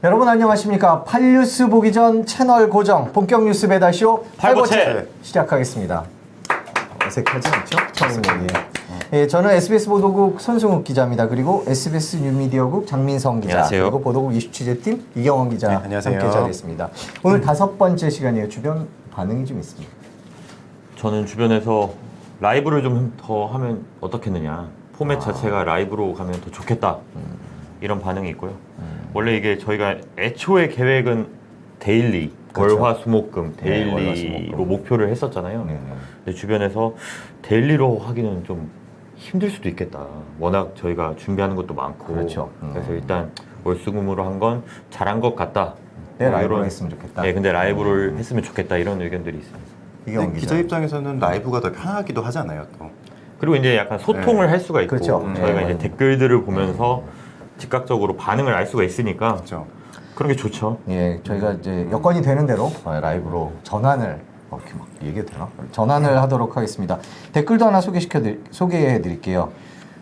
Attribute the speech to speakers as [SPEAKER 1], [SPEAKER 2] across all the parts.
[SPEAKER 1] 여러분 안녕하십니까. 8뉴스 보기 전 채널 고정 본격 뉴스 배달쇼 8보채 시작하겠습니다. 어색하지 않죠? 처음이네요. 예, 저는 SBS 보도국 손승욱 기자입니다. 그리고 SBS 뉴미디어국 장민성 기자,
[SPEAKER 2] 안녕하세요.
[SPEAKER 1] 그리고 보도국 이슈 취재팀 이경원 기자
[SPEAKER 3] 네, 안녕하세요.
[SPEAKER 1] 함께 자리했습니다. 오늘 5번째 시간이에요. 주변 반응이 좀 있습니다.
[SPEAKER 2] 저는 주변에서 라이브를 좀 더 하면 어떻겠느냐, 포맷 자체가 라이브로 가면 더 좋겠다, 이런 반응이 있고요. 원래 이게 저희가 애초에 계획은 데일리,
[SPEAKER 1] 그렇죠.
[SPEAKER 2] 월화수목금
[SPEAKER 1] 네,
[SPEAKER 2] 데일리로
[SPEAKER 1] 월화수목금.
[SPEAKER 2] 목표를 했었잖아요.
[SPEAKER 1] 네네.
[SPEAKER 2] 근데 주변에서 데일리로 하기는 좀 힘들 수도 있겠다. 워낙 저희가 준비하는 것도 많고.
[SPEAKER 1] 그렇죠.
[SPEAKER 2] 그래서 일단 월수금으로 한 건 잘한 것 같다.
[SPEAKER 1] 네, 라이브로
[SPEAKER 2] 이런-
[SPEAKER 1] 했으면 좋겠다.
[SPEAKER 2] 네, 근데 라이브를 했으면 좋겠다, 이런 의견들이 있습니다.
[SPEAKER 1] 이경원
[SPEAKER 3] 근데
[SPEAKER 1] 기자.
[SPEAKER 3] 기자 입장에서는 라이브가 더 편하기도 하잖아요, 또.
[SPEAKER 2] 그리고 이제 약간 소통을 할 수가 있고,
[SPEAKER 1] 그렇죠.
[SPEAKER 2] 저희가
[SPEAKER 1] 네,
[SPEAKER 2] 이제 댓글들을 보면서 즉각적으로 반응을 알 수가 있으니까
[SPEAKER 3] 그렇죠.
[SPEAKER 2] 그런 게 좋죠.
[SPEAKER 1] 예, 저희가 이제 여건이 되는 대로 라이브로 전환을 이렇게 막 얘기해도 되나? 전환을 하도록 하겠습니다. 댓글도 하나 소개해 드릴게요.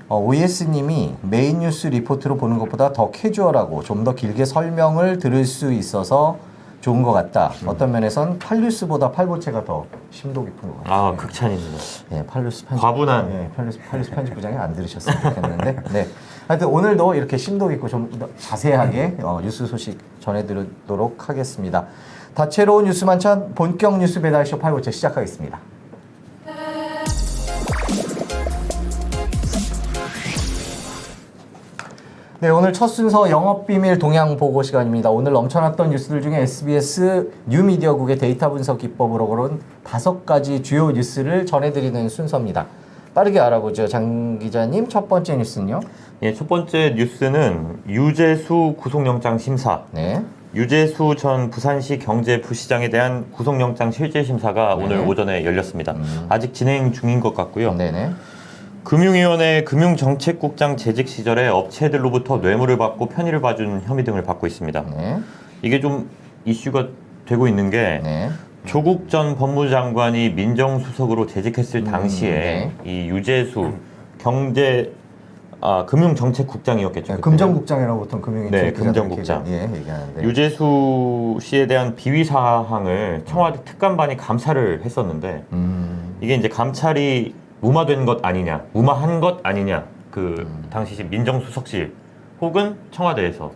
[SPEAKER 1] OS님이 메인 뉴스 리포트로 보는 것보다 더 캐주얼하고 좀 더 길게 설명을 들을 수 있어서 좋은 것 같다. 어떤 면에선 8뉴스보다 8보채가 더 심도 깊은 것 같아요.
[SPEAKER 2] 아, 극찬입니다.
[SPEAKER 1] 예, 8뉴스 편집
[SPEAKER 2] 과분한.
[SPEAKER 1] 예, 8뉴스 편집부장이 안 들으셨으면 좋겠는데. 네. 하여튼 오늘도 이렇게 심도 있고 좀 더 자세하게 뉴스 소식 전해드리도록 하겠습니다. 다채로운 뉴스 만찬 본격 뉴스 배달쇼 8보채 시작하겠습니다. 네, 오늘 첫 순서 영업비밀 동향 보고 시간입니다. 오늘 넘쳐났던 뉴스들 중에 SBS 뉴미디어국의 데이터 분석 기법으로 고른 5가지 주요 뉴스를 전해드리는 순서입니다. 빠르게 알아보죠. 장 기자님, 첫 번째 뉴스는요?
[SPEAKER 2] 예, 첫 번째 뉴스는 유재수 구속영장 심사.
[SPEAKER 1] 네.
[SPEAKER 2] 유재수 전 부산시 경제부시장에 대한 구속영장 실질 심사가
[SPEAKER 1] 네.
[SPEAKER 2] 오늘 오전에 열렸습니다. 아직 진행 중인 것 같고요.
[SPEAKER 1] 네네.
[SPEAKER 2] 금융위원회 금융정책국장 재직 시절에 업체들로부터 뇌물을 받고 편의를 봐준 혐의 등을 받고 있습니다.
[SPEAKER 1] 네.
[SPEAKER 2] 이게 좀 이슈가 되고 있는 게
[SPEAKER 1] 네.
[SPEAKER 2] 조국 전 법무장관이 민정수석으로 재직했을 당시에 이 유재수 금융정책국장이었겠죠.
[SPEAKER 1] 네,
[SPEAKER 2] 그때는.
[SPEAKER 1] 금정국장이라고 보통 금융인
[SPEAKER 2] 네, 금정국장.
[SPEAKER 1] 예, 얘기하는데.
[SPEAKER 2] 유재수 씨에 대한 비위 사항을 청와대 특감반이 감찰을 했었는데 이게 이제 감찰이 무마된 것 아니냐, 무마한 것 아니냐, 그 당시 민정수석실 혹은 청와대에서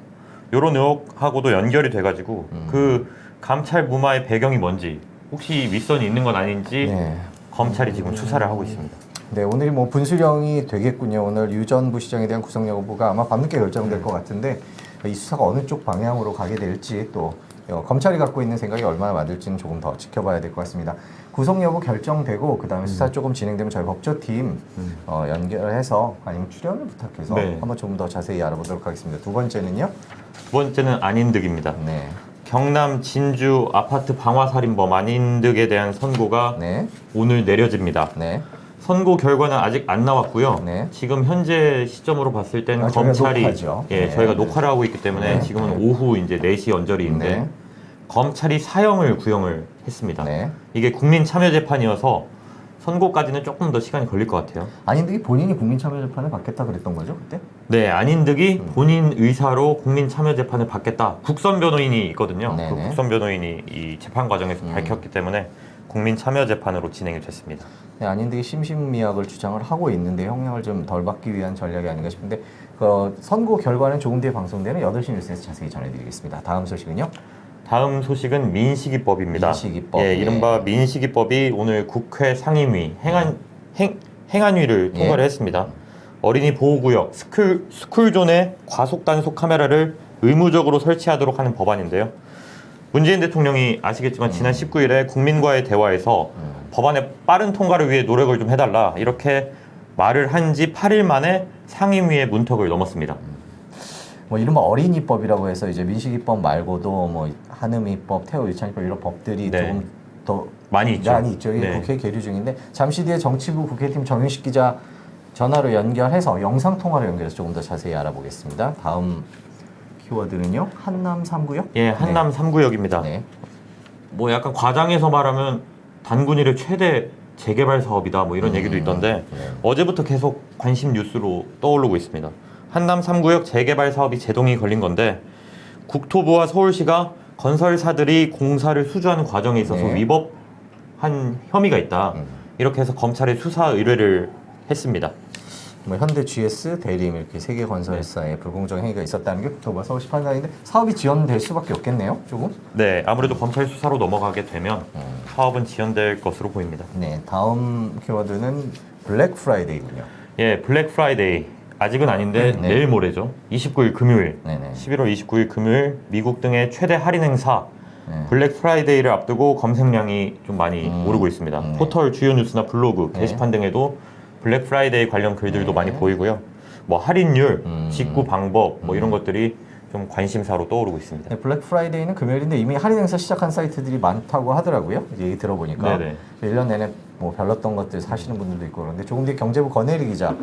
[SPEAKER 2] 이런 의혹하고도 연결이 돼가지고 그 감찰 무마의 배경이 뭔지, 혹시 윗선이 있는 건 아닌지
[SPEAKER 1] 네.
[SPEAKER 2] 검찰이 지금 수사를 하고 있습니다.
[SPEAKER 1] 네, 오늘이 뭐 분수령이 되겠군요. 오늘 유 전 부시장에 대한 구속 여부가 아마 밤늦게 결정될 것 같은데 이 수사가 어느 쪽 방향으로 가게 될지 또 검찰이 갖고 있는 생각이 얼마나 맞을지는 조금 더 지켜봐야 될 것 같습니다. 구속 여부 결정되고 그다음에 수사 조금 진행되면 저희 법조팀 연결해서 아니면 출연을 부탁해서
[SPEAKER 2] 네.
[SPEAKER 1] 한번 좀 더 자세히 알아보도록 하겠습니다. 두 번째는요?
[SPEAKER 2] 두 번째는 안인득입니다.
[SPEAKER 1] 네,
[SPEAKER 2] 경남 진주 아파트 방화살인범 안인득에 대한 선고가
[SPEAKER 1] 네,
[SPEAKER 2] 오늘 내려집니다.
[SPEAKER 1] 네.
[SPEAKER 2] 선고 결과는 아직 안 나왔고요.
[SPEAKER 1] 네.
[SPEAKER 2] 지금 현재 시점으로 봤을 때는
[SPEAKER 1] 저희가
[SPEAKER 2] 검찰이
[SPEAKER 1] 녹화죠.
[SPEAKER 2] 예,
[SPEAKER 1] 네.
[SPEAKER 2] 저희가 녹화를 하고 있기 때문에
[SPEAKER 1] 네.
[SPEAKER 2] 지금은 오후 이제 4시 언저리인데
[SPEAKER 1] 네.
[SPEAKER 2] 검찰이 사형을 구형을 했습니다.
[SPEAKER 1] 네.
[SPEAKER 2] 이게 국민참여재판이어서 선고까지는 조금 더 시간이 걸릴 것 같아요.
[SPEAKER 1] 안인득이 본인이 국민참여재판을 받겠다 그랬던 거죠 그때?
[SPEAKER 2] 네, 안인득이 본인 의사로 국민참여재판을 받겠다. 국선 변호인이 있거든요.
[SPEAKER 1] 네네.
[SPEAKER 2] 그 국선 변호인이 이 재판 과정에서 밝혔기 때문에 국민참여재판으로 진행이 됐습니다.
[SPEAKER 1] 네, 안인득이 심신미약을 주장을 하고 있는데 형량을 좀 덜 받기 위한 전략이 아닌가 싶은데 그 선고 결과는 조금 뒤에 방송되는 8시 뉴스에서 자세히 전해드리겠습니다. 다음 소식은요?
[SPEAKER 2] 다음 소식은 민식이법입니다.
[SPEAKER 1] 민식이법.
[SPEAKER 2] 예,
[SPEAKER 1] 예.
[SPEAKER 2] 이른바 민식이법이 오늘 국회 상임위 행안위를 통과를
[SPEAKER 1] 예.
[SPEAKER 2] 했습니다. 어린이 보호구역 스쿨존에 과속 단속 카메라를 의무적으로 설치하도록 하는 법안인데요. 문재인 대통령이 아시겠지만 지난 19일에 국민과의 대화에서 법안의 빠른 통과를 위해 노력을 좀 해달라, 이렇게 말을 한 지 8일 만에 상임위의 문턱을 넘었습니다.
[SPEAKER 1] 뭐 이른바 어린이법이라고 해서 이제 민식이법 말고도 뭐 한음이법, 태호유치원법 이런 법들이
[SPEAKER 2] 네.
[SPEAKER 1] 조금 더
[SPEAKER 2] 많이 있죠.
[SPEAKER 1] 많이 있죠. 이게
[SPEAKER 2] 네.
[SPEAKER 1] 국회 계류 중인데 잠시 뒤에 정치부 국회팀 정윤식 기자 전화로 연결해서 영상 통화로 연결해서 조금 더 자세히 알아보겠습니다. 다음 키워드는요? 한남 3구역?
[SPEAKER 2] 예, 한남 3구역입니다.
[SPEAKER 1] 네.
[SPEAKER 2] 뭐 약간 과장해서 말하면 단군일의 최대 재개발 사업이다, 뭐 이런 얘기도 있던데 어제부터 계속 관심 뉴스로 떠오르고 있습니다. 한남 3구역 재개발 사업이 제동이 걸린 건데 국토부와 서울시가 건설사들이 공사를 수주하는 과정에 있어서
[SPEAKER 1] 네.
[SPEAKER 2] 위법한 혐의가 있다. 이렇게 해서 검찰에 수사 의뢰를 했습니다.
[SPEAKER 1] 뭐 현대 GS, 대림 이렇게 세 개 건설사에 불공정 행위가 있었다는 게 국토부와 서울시 판단인데 사업이 지연될 수밖에 없겠네요, 조금.
[SPEAKER 2] 네, 아무래도 검찰 수사로 넘어가게 되면 사업은 지연될 것으로 보입니다.
[SPEAKER 1] 네, 다음 키워드는 블랙 프라이데이군요.
[SPEAKER 2] 예, 블랙 프라이데이 아직은 아닌데
[SPEAKER 1] 네.
[SPEAKER 2] 내일 모레죠. 29일 금요일,
[SPEAKER 1] 네네.
[SPEAKER 2] 11월 29일 금요일 미국 등의 최대 할인 행사
[SPEAKER 1] 네.
[SPEAKER 2] 블랙 프라이데이를 앞두고 검색량이 좀 많이 오르고 있습니다.
[SPEAKER 1] 네.
[SPEAKER 2] 포털 주요 뉴스나 블로그,
[SPEAKER 1] 네.
[SPEAKER 2] 게시판 등에도 블랙 프라이데이 관련 글들도 많이 보이고요. 뭐 할인율, 직구 방법 뭐 이런 것들이 좀 관심사로 떠오르고 있습니다.
[SPEAKER 1] 네, 블랙 프라이데이는 금요일인데 이미 할인 행사 시작한 사이트들이 많다고 하더라고요. 이제 얘기 들어보니까
[SPEAKER 2] 네네.
[SPEAKER 1] 1년 내내 뭐 별렀던 것들 사시는 분들도 있고 그런데 조금 뒤에 경제부 권혜리 기자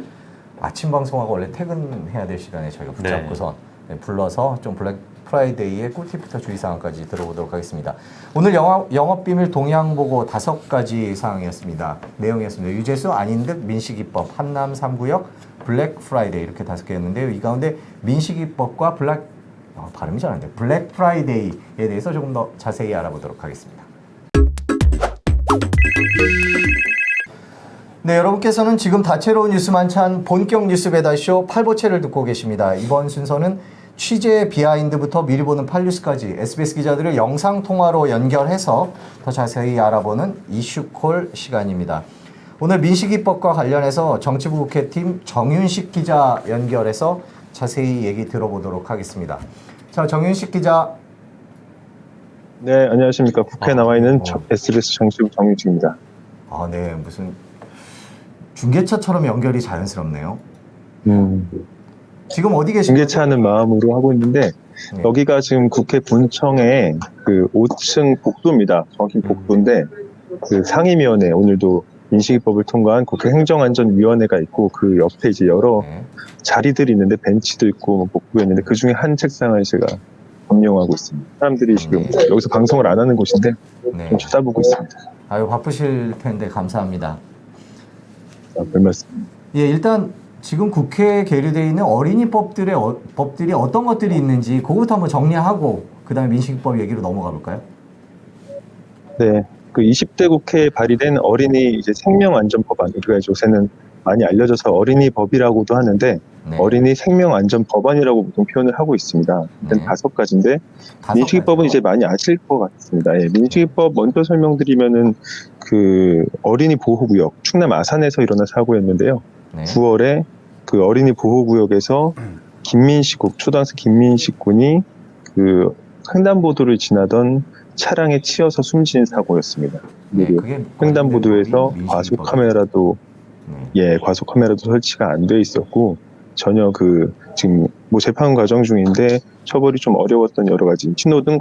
[SPEAKER 1] 아침 방송하고 원래 퇴근해야 될 시간에 저희가 붙잡고서 네, 불러서 좀 블랙 프라이데이의 꿀팁부터 주의사항까지 들어보도록 하겠습니다. 오늘 영업비밀 동향 보고 5가지 사항이었습니다. 내용이었습니다. 유재수 아닌 듯 민식이법 한남 3구역 블랙 프라이데이 이렇게 5개였는데요. 이 가운데 민식이법과 발음이 잘 안 돼요. 블랙 프라이데이에 대해서 조금 더 자세히 알아보도록 하겠습니다. 네, 여러분께서는 지금 다채로운 뉴스만 찬 본격 뉴스 배달쇼 8보채를 듣고 계십니다. 이번 순서는 취재 비하인드부터 미리 보는 8뉴스까지 SBS 기자들을 영상통화로 연결해서 더 자세히 알아보는 이슈콜 시간입니다. 오늘 민식이법과 관련해서 정치부 국회팀 정윤식 기자 연결해서 자세히 얘기 들어보도록 하겠습니다. 자, 정윤식 기자.
[SPEAKER 4] 네, 안녕하십니까. 국회에 나와 있는 SBS 정치부 정윤식입니다.
[SPEAKER 1] 아, 네, 무슨 중계차처럼 연결이 자연스럽네요. 지금 어디 계신가요?
[SPEAKER 4] 중계차하는 마음으로 하고 있는데
[SPEAKER 1] 네.
[SPEAKER 4] 여기가 지금 국회 본청의 그 5층 복도입니다. 정확히 복도인데 그 상임위원회 오늘도 민식이법을 통과한 국회 행정안전위원회가 있고 그 옆에 이제 여러
[SPEAKER 1] 네.
[SPEAKER 4] 자리들이 있는데 벤치도 있고 복도가 있는데 그 중에 한 책상을 제가 점령하고 있습니다. 사람들이 지금 여기서 방송을 안 하는 곳인데
[SPEAKER 1] 네.
[SPEAKER 4] 좀 쳐다보고 있습니다.
[SPEAKER 1] 아유, 바쁘실 텐데 감사합니다.
[SPEAKER 4] 별 말씀.
[SPEAKER 1] 예, 일단 지금 국회에 계류되어 있는 어린이 법들이 어떤 것들이 있는지 그것부터 한번 정리하고 그다음에 민식이법 얘기로 넘어가 볼까요?
[SPEAKER 4] 네, 그 20대 국회에 발의된 어린이 이제 생명안전법안, 우리가 요새는 많이 알려져서 어린이법이라고도 하는데
[SPEAKER 1] 네.
[SPEAKER 4] 어린이 생명안전법안이라고 보통 표현을 하고 있습니다. 일단
[SPEAKER 1] 네.
[SPEAKER 4] 5가지인데
[SPEAKER 1] 다섯
[SPEAKER 4] 민식이법은
[SPEAKER 1] 가지요?
[SPEAKER 4] 이제 많이 아실 것 같습니다. 예, 민식이법 먼저 설명드리면은 그 어린이 보호구역 충남 아산에서 일어난 사고였는데요.
[SPEAKER 1] 네.
[SPEAKER 4] 9월에 그 어린이 보호구역에서 김민식 초등학생 김민식 군이 그 횡단보도를 지나던 차량에 치여서 숨진 사고였습니다.
[SPEAKER 1] 네,
[SPEAKER 4] 그리고
[SPEAKER 1] 그게
[SPEAKER 4] 횡단보도에서
[SPEAKER 1] 민식이법이죠.
[SPEAKER 4] 과속 카메라도
[SPEAKER 1] 네.
[SPEAKER 4] 과속 카메라도 설치가 안 돼 있었고 전혀 그 지금 뭐 재판 과정 중인데 처벌이 좀 어려웠던 여러 가지 신호등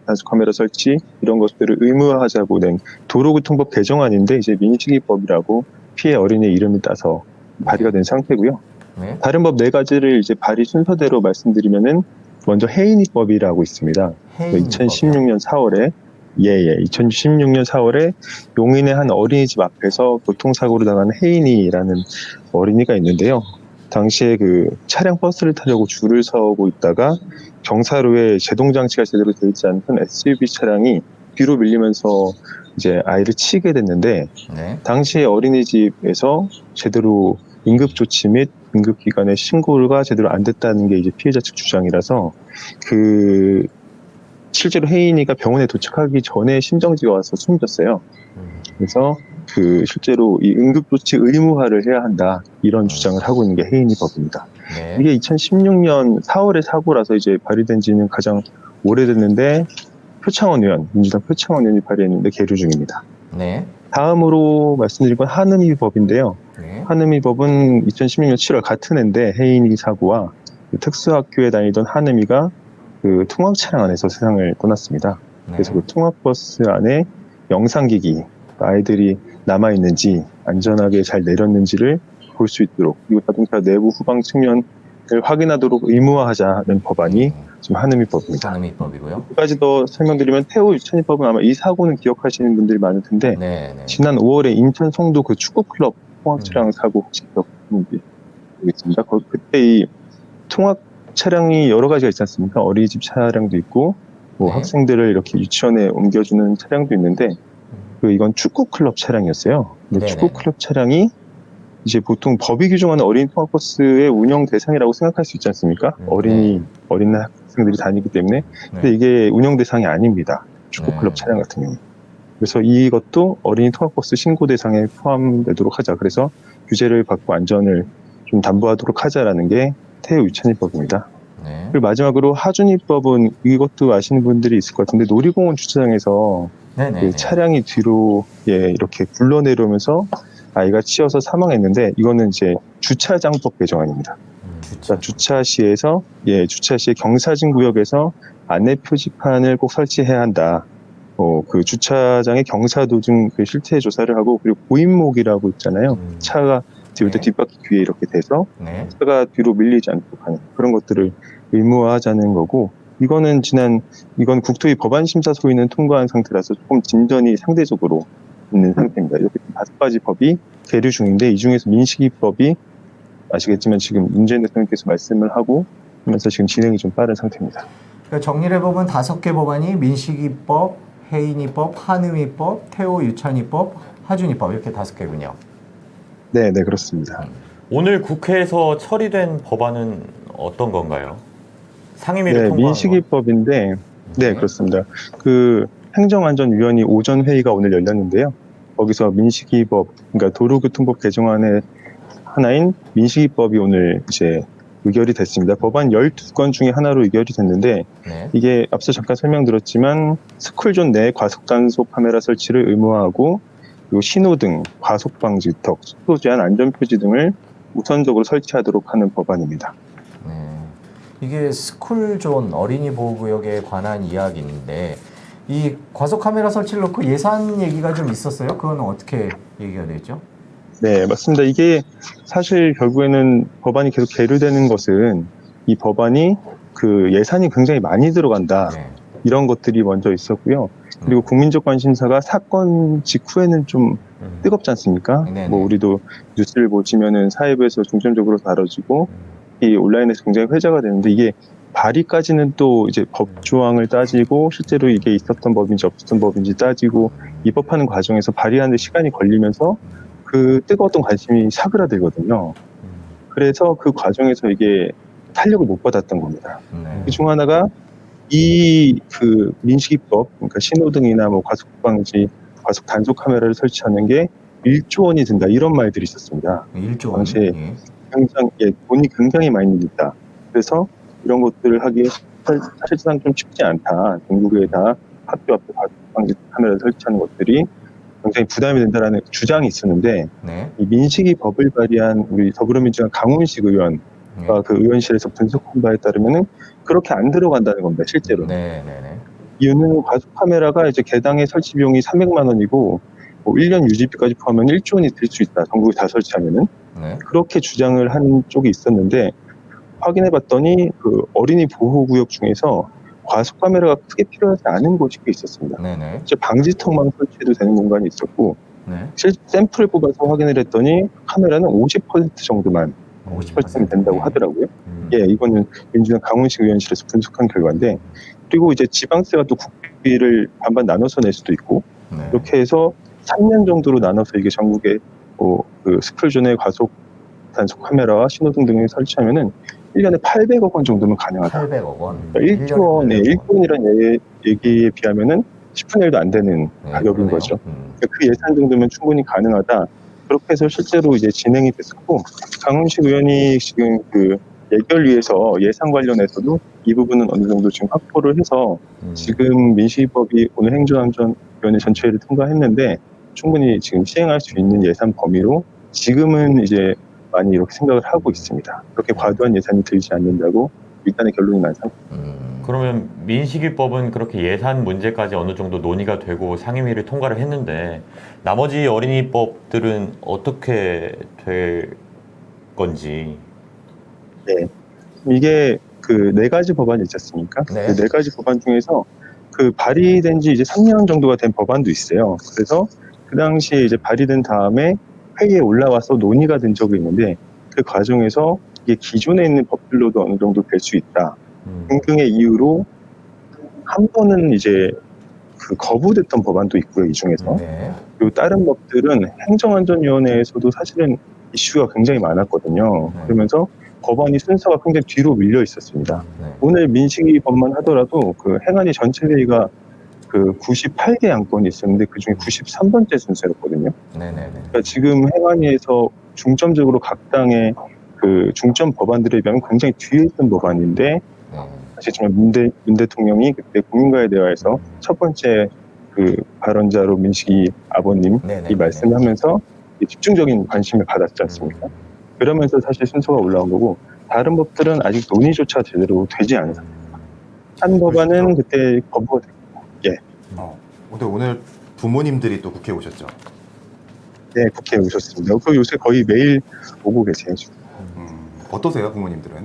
[SPEAKER 4] 단속 카메라 설치 이런 것들을 의무화하자고 낸 도로교통법 개정안인데 이제 민식이법이라고 피해 어린이의 이름을 따서 발의가 된 상태고요.
[SPEAKER 1] 네.
[SPEAKER 4] 다른 법 4가지를 이제 발의 순서대로 말씀드리면은 먼저 해인이법이라고 있습니다.
[SPEAKER 1] 해인이법이요?
[SPEAKER 4] 2016년 4월에 2016년 4월에 용인의 한 어린이집 앞에서 교통사고로 당한 혜인이라는 어린이가 있는데요. 당시에 그 차량 버스를 타려고 줄을 서고 있다가 경사로에 제동장치가 제대로 되어 있지 않던 SUV 차량이 뒤로 밀리면서 이제 아이를 치게 됐는데
[SPEAKER 1] 네.
[SPEAKER 4] 당시에 어린이집에서 제대로 응급조치 및 응급기관의 신고가 제대로 안 됐다는 게 이제 피해자 측 주장이라서 그 실제로 혜인이가 병원에 도착하기 전에 심정지가 와서 숨졌어요. 그래서 그 실제로 이 응급조치 의무화를 해야 한다 이런 주장을 하고 있는 게 혜인이법입니다.
[SPEAKER 1] 네.
[SPEAKER 4] 이게 2016년 4월에 사고라서 이제 발의된 지는 가장 오래됐는데 민주당 표창원 의원이 발의했는데 계류 중입니다.
[SPEAKER 1] 네.
[SPEAKER 4] 다음으로 말씀드릴 건 한음이법인데요.
[SPEAKER 1] 네.
[SPEAKER 4] 한음이법은 2016년 7월 같은 해인데 혜인이 사고와 그 특수학교에 다니던 한음이가 그 통학 차량 안에서 세상을 떠났습니다.
[SPEAKER 1] 네.
[SPEAKER 4] 그래서 그 통학버스 안에 영상기기, 아이들이 남아있는지 안전하게 잘 내렸는지를 볼 수 있도록 그리고 자동차 내부 후방 측면을 확인하도록 의무화하자는 법안이 지금 한음이법입니다.
[SPEAKER 1] 한음이법이고요.
[SPEAKER 4] 두 가지 더 설명드리면 태호 유찬이법은 아마 이 사고는 기억하시는 분들이 많을 텐데
[SPEAKER 1] 네. 네.
[SPEAKER 4] 지난 5월에 인천 송도 그 축구클럽 통학 차량 사고 혹시 기억하는지 모르겠습니다. 그때 이 통학 차량이 여러 가지가 있지 않습니까? 어린이집 차량도 있고 뭐
[SPEAKER 1] 네.
[SPEAKER 4] 학생들을 이렇게 유치원에 옮겨주는 차량도 있는데 이건 축구 클럽 차량이었어요. 근데
[SPEAKER 1] 네네.
[SPEAKER 4] 축구 클럽 차량이 이제 보통 법이 규정하는 어린이 통학버스의 운영 대상이라고 생각할 수 있지 않습니까? 어린 학생들이 다니기 때문에. 근데 이게 운영 대상이 아닙니다. 축구 클럽 차량 같은 경우. 그래서 이것도 어린이 통학버스 신고 대상에 포함되도록 하자. 그래서 규제를 받고 안전을 좀 담보하도록 하자라는 게 태우 유찬이법입니다.
[SPEAKER 1] 네.
[SPEAKER 4] 그리고 마지막으로 하준이법은 이것도 아시는 분들이 있을 것 같은데 놀이공원 주차장에서
[SPEAKER 1] 네네.
[SPEAKER 4] 그 차량이 뒤로 이렇게 굴러내려오면서 아이가 치여서 사망했는데 이거는 이제 주차장법 개정안입니다. 주차 시에서 주차 시에 경사진 구역에서 안내 표지판을 꼭 설치해야 한다. 그 주차장의 경사도중 그 실태 조사를 하고 그리고 고인목이라고 있잖아요. 차가 뒤로 때 뒷바퀴 뒤에 이렇게 돼서 차가 뒤로 밀리지 않도록 하는 그런 것들을 의무화하자는 거고 이건 국토위 법안 심사 소위는 통과한 상태라서 조금 진전이 상대적으로 있는 상태입니다. 이렇게 5가지 법이 계류 중인데 이 중에서 민식이법이 아시겠지만 지금 문재인 대통령께서 말씀을 하고 하면서 지금 진행이 좀 빠른 상태입니다.
[SPEAKER 1] 그러니까 정리를 해보면 5개 법안이 민식이법, 해인이법, 한의미법, 태호 유찬이법, 하준이법 이렇게 5개군요.
[SPEAKER 4] 네, 그렇습니다.
[SPEAKER 2] 오늘 국회에서 처리된 법안은 어떤 건가요? 상임위를 통과한
[SPEAKER 4] 민식이법인데 네, 그렇습니다. 그 행정안전위원회 오전 회의가 오늘 열렸는데요. 거기서 민식이법, 그러니까 도로교통법 개정안의 하나인 민식이법이 오늘 이제 의결이 됐습니다. 법안 12건 중에 하나로 의결이 됐는데 이게 앞서 잠깐 설명드렸지만 스쿨존 내 과속단속 카메라 설치를 의무화하고 그리고 신호등, 과속방지턱, 속도 제한 안전표지 등을 우선적으로 설치하도록 하는 법안입니다.
[SPEAKER 1] 이게 스쿨존 어린이 보호구역에 관한 이야기인데 이 과속 카메라 설치를 놓고 예산 얘기가 좀 있었어요. 그건 어떻게 얘기가 되죠?
[SPEAKER 4] 네, 맞습니다. 이게 사실 결국에는 법안이 계속 계류되는 것은 이 법안이 그 예산이 굉장히 많이 들어간다. 이런 것들이 먼저 있었고요. 그리고 국민적 관심사가 사건 직후에는 좀 뜨겁지 않습니까? 뭐 우리도 뉴스를 보시면은 사회부에서 중점적으로 다뤄지고 이 온라인에서 굉장히 회자가 되는데 이게 발의까지는 또 이제 법 조항을 따지고 실제로 이게 있었던 법인지 없었던 법인지 따지고 입법하는 과정에서 발의하는 데 시간이 걸리면서 그 뜨거웠던 관심이 사그라들거든요. 그래서 그 과정에서 이게 탄력을 못 받았던 겁니다. 그중 하나가 그 민식이법, 그러니까 신호등이나 뭐 과속방지, 과속 단속 카메라를 설치하는 게 1조 원이 든다 이런 말들이 있었습니다.
[SPEAKER 1] 1조 원.
[SPEAKER 4] 당시에 돈이 굉장히 많이 든다. 그래서 이런 것들을 하기 사실상 좀 쉽지 않다. 전국에 다 학교 앞에 과속방지 카메라를 설치하는 것들이 굉장히 부담이 된다라는 주장이 있었는데 이 민식이법을 발의한 우리 더불어민주당 강훈식 의원과 그 의원실에서 분석한 바에 따르면은 그렇게 안 들어간다는 겁니다. 실제로. 이유는 과속 카메라가 이제 개당의 설치 비용이 300만 원이고 뭐 1년 유지비까지 포함하면 1조 원이 들 수 있다. 전국에 다 설치하면은 그렇게 주장을 한 쪽이 있었는데 확인해봤더니 그 어린이 보호구역 중에서 과속 카메라가 크게 필요하지 않은 곳이 꽤 있었습니다. 이제 방지턱만 설치해도 되는 공간이 있었고 샘플을 뽑아서 확인을 했더니 카메라는 50% 정도만 설치하면 된다고 하더라고요. 이거는 민주당 강훈식 의원실에서 분석한 결과인데 그리고 이제 지방세가 또 국비를 반반 나눠서 낼 수도 있고 이렇게 해서 3년 정도로 나눠서 이게 전국에 그 스쿨존의 과속 단속 카메라와 신호등 등을 설치하면은 1년에 800억 원 정도면 가능하다.
[SPEAKER 1] 800억 원.
[SPEAKER 4] 1조 원에 1조 원이라는 얘기에 비하면은 10분의 1도 안 되는 가격인 거죠. 그 예산 정도면 충분히 가능하다. 그렇게 해서 실제로 이제 진행이 됐었고 강훈식 의원이 지금 그 예결위에서 예산 관련해서도 이 부분은 어느 정도 지금 확보를 해서 지금 민식이법이 오늘 행정안전위원회 전체회를 통과했는데 충분히 지금 시행할 수 있는 예산 범위로 지금은 이제 많이 이렇게 생각을 하고 있습니다. 그렇게 과도한 예산이 들지 않는다고 일단의 결론이 난 상태입니다.
[SPEAKER 2] 그러면 민식이법은 그렇게 예산 문제까지 어느 정도 논의가 되고 상임위를 통과를 했는데 나머지 어린이법들은 어떻게 될 건지.
[SPEAKER 4] 네, 이게 그 4가지 법안이 있지 않습니까? 그 4가지 법안 중에서 그 발의된 지 이제 3년 정도가 된 법안도 있어요. 그래서 그 당시에 이제 발의된 다음에 회의에 올라와서 논의가 된 적이 있는데 그 과정에서 이게 기존에 있는 법들로도 어느 정도 될 수 있다 등등의 이유로 한 번은 이제 그 거부됐던 법안도 있고요, 이 중에서.
[SPEAKER 1] 네.
[SPEAKER 4] 그리고 다른 법들은 행정안전위원회에서도 사실은 이슈가 굉장히 많았거든요.
[SPEAKER 1] 네.
[SPEAKER 4] 그러면서 법안이 순서가 굉장히 뒤로 밀려 있었습니다.
[SPEAKER 1] 네.
[SPEAKER 4] 오늘 민식이법만 하더라도 그 행안위 전체 회의가 그 98개 안건이 있었는데 그 중에 93번째 순서였거든요.
[SPEAKER 1] 네네네.
[SPEAKER 4] 그러니까 지금 행안위에서 중점적으로 각 당의 그 중점 법안들에 비하면 굉장히 뒤에 있던 법안인데
[SPEAKER 1] 네.
[SPEAKER 4] 아시겠지만 문 대통령이 그때 국민과의 대화에서 첫 번째 그 발언자로 민식이 아버님이
[SPEAKER 1] 네네네.
[SPEAKER 4] 말씀을 하면서 집중적인 관심을 받았지 않습니까? 그러면서 사실 순서가 올라온 거고 다른 법들은 아직 논의조차 제대로 되지 않은 상태. 한 법안은 그때 거부가 됐고
[SPEAKER 3] 근데 오늘 부모님들이 또 국회에 오셨죠?
[SPEAKER 4] 네, 국회에 오셨습니다. 그 요새 거의 매일 오고 계세요. 지금.
[SPEAKER 3] 어떠세요, 부모님들은?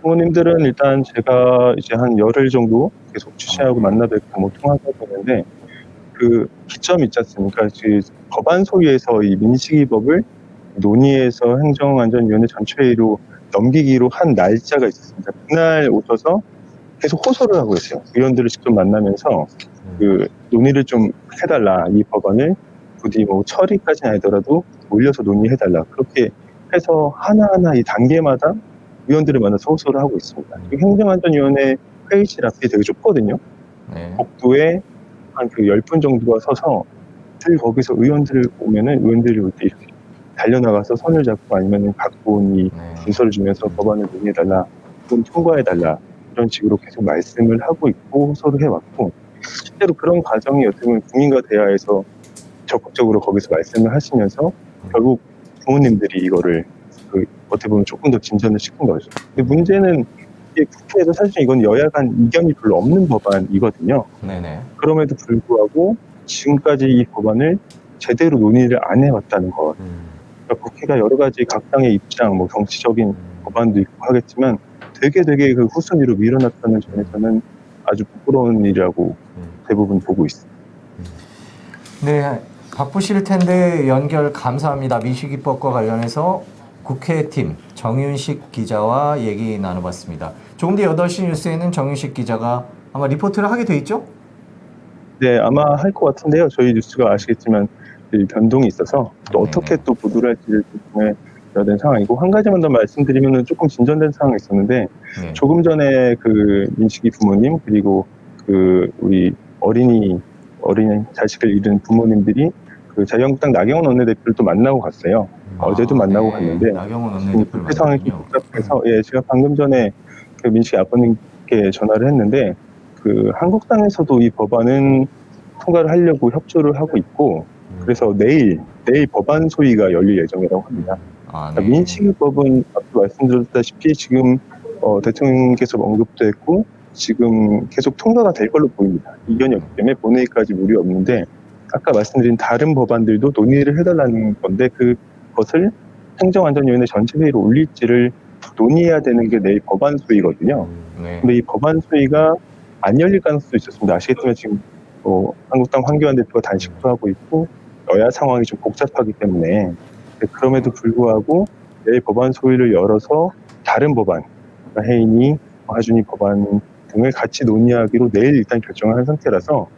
[SPEAKER 4] 부모님들은 일단 제가 이제 한 열흘 정도 계속 취재하고 만나 뵙고 뭐 통화하고 있는데 그 기점이 있지 않습니까? 그 법안 소위에서 이 민식이법을 논의해서 행정안전위원회 전체회의로 넘기기로 한 날짜가 있었습니다. 그날 오셔서 계속 호소를 하고 있어요. 위원들을 직접 만나면서 그 논의를 좀 해달라. 이 법안을 부디 뭐 처리까지는 아니더라도 올려서 논의해달라. 그렇게 해서 하나하나 이 단계마다 위원들을 만나서 호소를 하고 있습니다. 지금 행정안전위원회 회의실 앞이 되게 좁거든요.
[SPEAKER 1] 네.
[SPEAKER 4] 복도에 한 그 10분 정도가 서서 늘 거기서 의원들 오면은 의원들이 올 때 이렇게 달려나가서 손을 잡고 아니면 갖고 온 이
[SPEAKER 1] 네.
[SPEAKER 4] 문서를 주면서 법안을 논의해달라, 혹은 통과해달라 이런 식으로 계속 말씀을 하고 있고 호소를 해왔고 실제로 그런 과정이 어떻게 보면 국민과 대화에서 적극적으로 거기서 말씀을 하시면서 결국 부모님들이 이거를 그 어떻게 보면 조금 더 진전을 시킨 거죠. 근데 문제는 이게 국회에서 사실 이건 여야 간 이견이 별로 없는 법안이거든요.
[SPEAKER 1] 네네.
[SPEAKER 4] 그럼에도 불구하고 지금까지 이 법안을 제대로 논의를 안 해왔다는 것. 그러니까 국회가 여러 가지 각 당의 입장, 뭐 정치적인 법안도 있고 하겠지만 되게 그 후순위로 밀어놨다는 점에서는 아주 부끄러운 일이라고 대부분 보고 있습니다.
[SPEAKER 1] 네, 바쁘실 텐데 연결 감사합니다. 민식이법과 관련해서 국회팀 정윤식 기자와 얘기 나눠봤습니다. 조금 뒤 8시 뉴스에는 정윤식 기자가 아마 리포트를 하게 돼 있죠?
[SPEAKER 4] 네, 아마 할 것 같은데요. 저희 뉴스가 아시겠지만 이 변동이 있어서 또 어떻게 또 보도를 할지를 조금해야 되는 상황이고 한 가지만 더 말씀드리면 조금 진전된 상황이 있었는데
[SPEAKER 1] 네.
[SPEAKER 4] 조금 전에 그 민식이 부모님 그리고 그 우리 어린 자식을 잃은 부모님들이 그 자유한국당 나경원 원내대표를 또 만나고 갔어요. 어제도 만나고 갔는데
[SPEAKER 1] 나경원 원내대표를
[SPEAKER 4] 그 상황이 좀
[SPEAKER 1] 만났군요.
[SPEAKER 4] 복잡해서 제가 방금 전에 그 민식이 아버님께 전화를 했는데 그 한국당에서도 이 법안은 통과를 하려고 협조를 하고 있고 그래서 내일 법안 소위가 열릴 예정이라고 합니다.
[SPEAKER 1] 네.
[SPEAKER 4] 민식이법은 앞서 말씀드렸다시피 지금 대통령께서 언급도 했고 지금 계속 통과가 될 걸로 보입니다. 이견이 없기 때문에 본회의까지 무리 없는데 아까 말씀드린 다른 법안들도 논의를 해달라는 건데 그것을 행정안전위원회 전체 회의로 올릴지를 논의해야 되는 게 내일 법안 소위거든요.
[SPEAKER 1] 네.
[SPEAKER 4] 근데 이 법안 소위가 안 열릴 가능성도 있었습니다. 아시겠지만 지금 한국당 황교안 대표가 단식도 하고 있고 여야 상황이 좀 복잡하기 때문에 그럼에도 불구하고 내일 법안 소위를 열어서 다른 법안, 해인이 하준이 법안 등을 같이 논의하기로 내일 일단 결정을 한 상태라서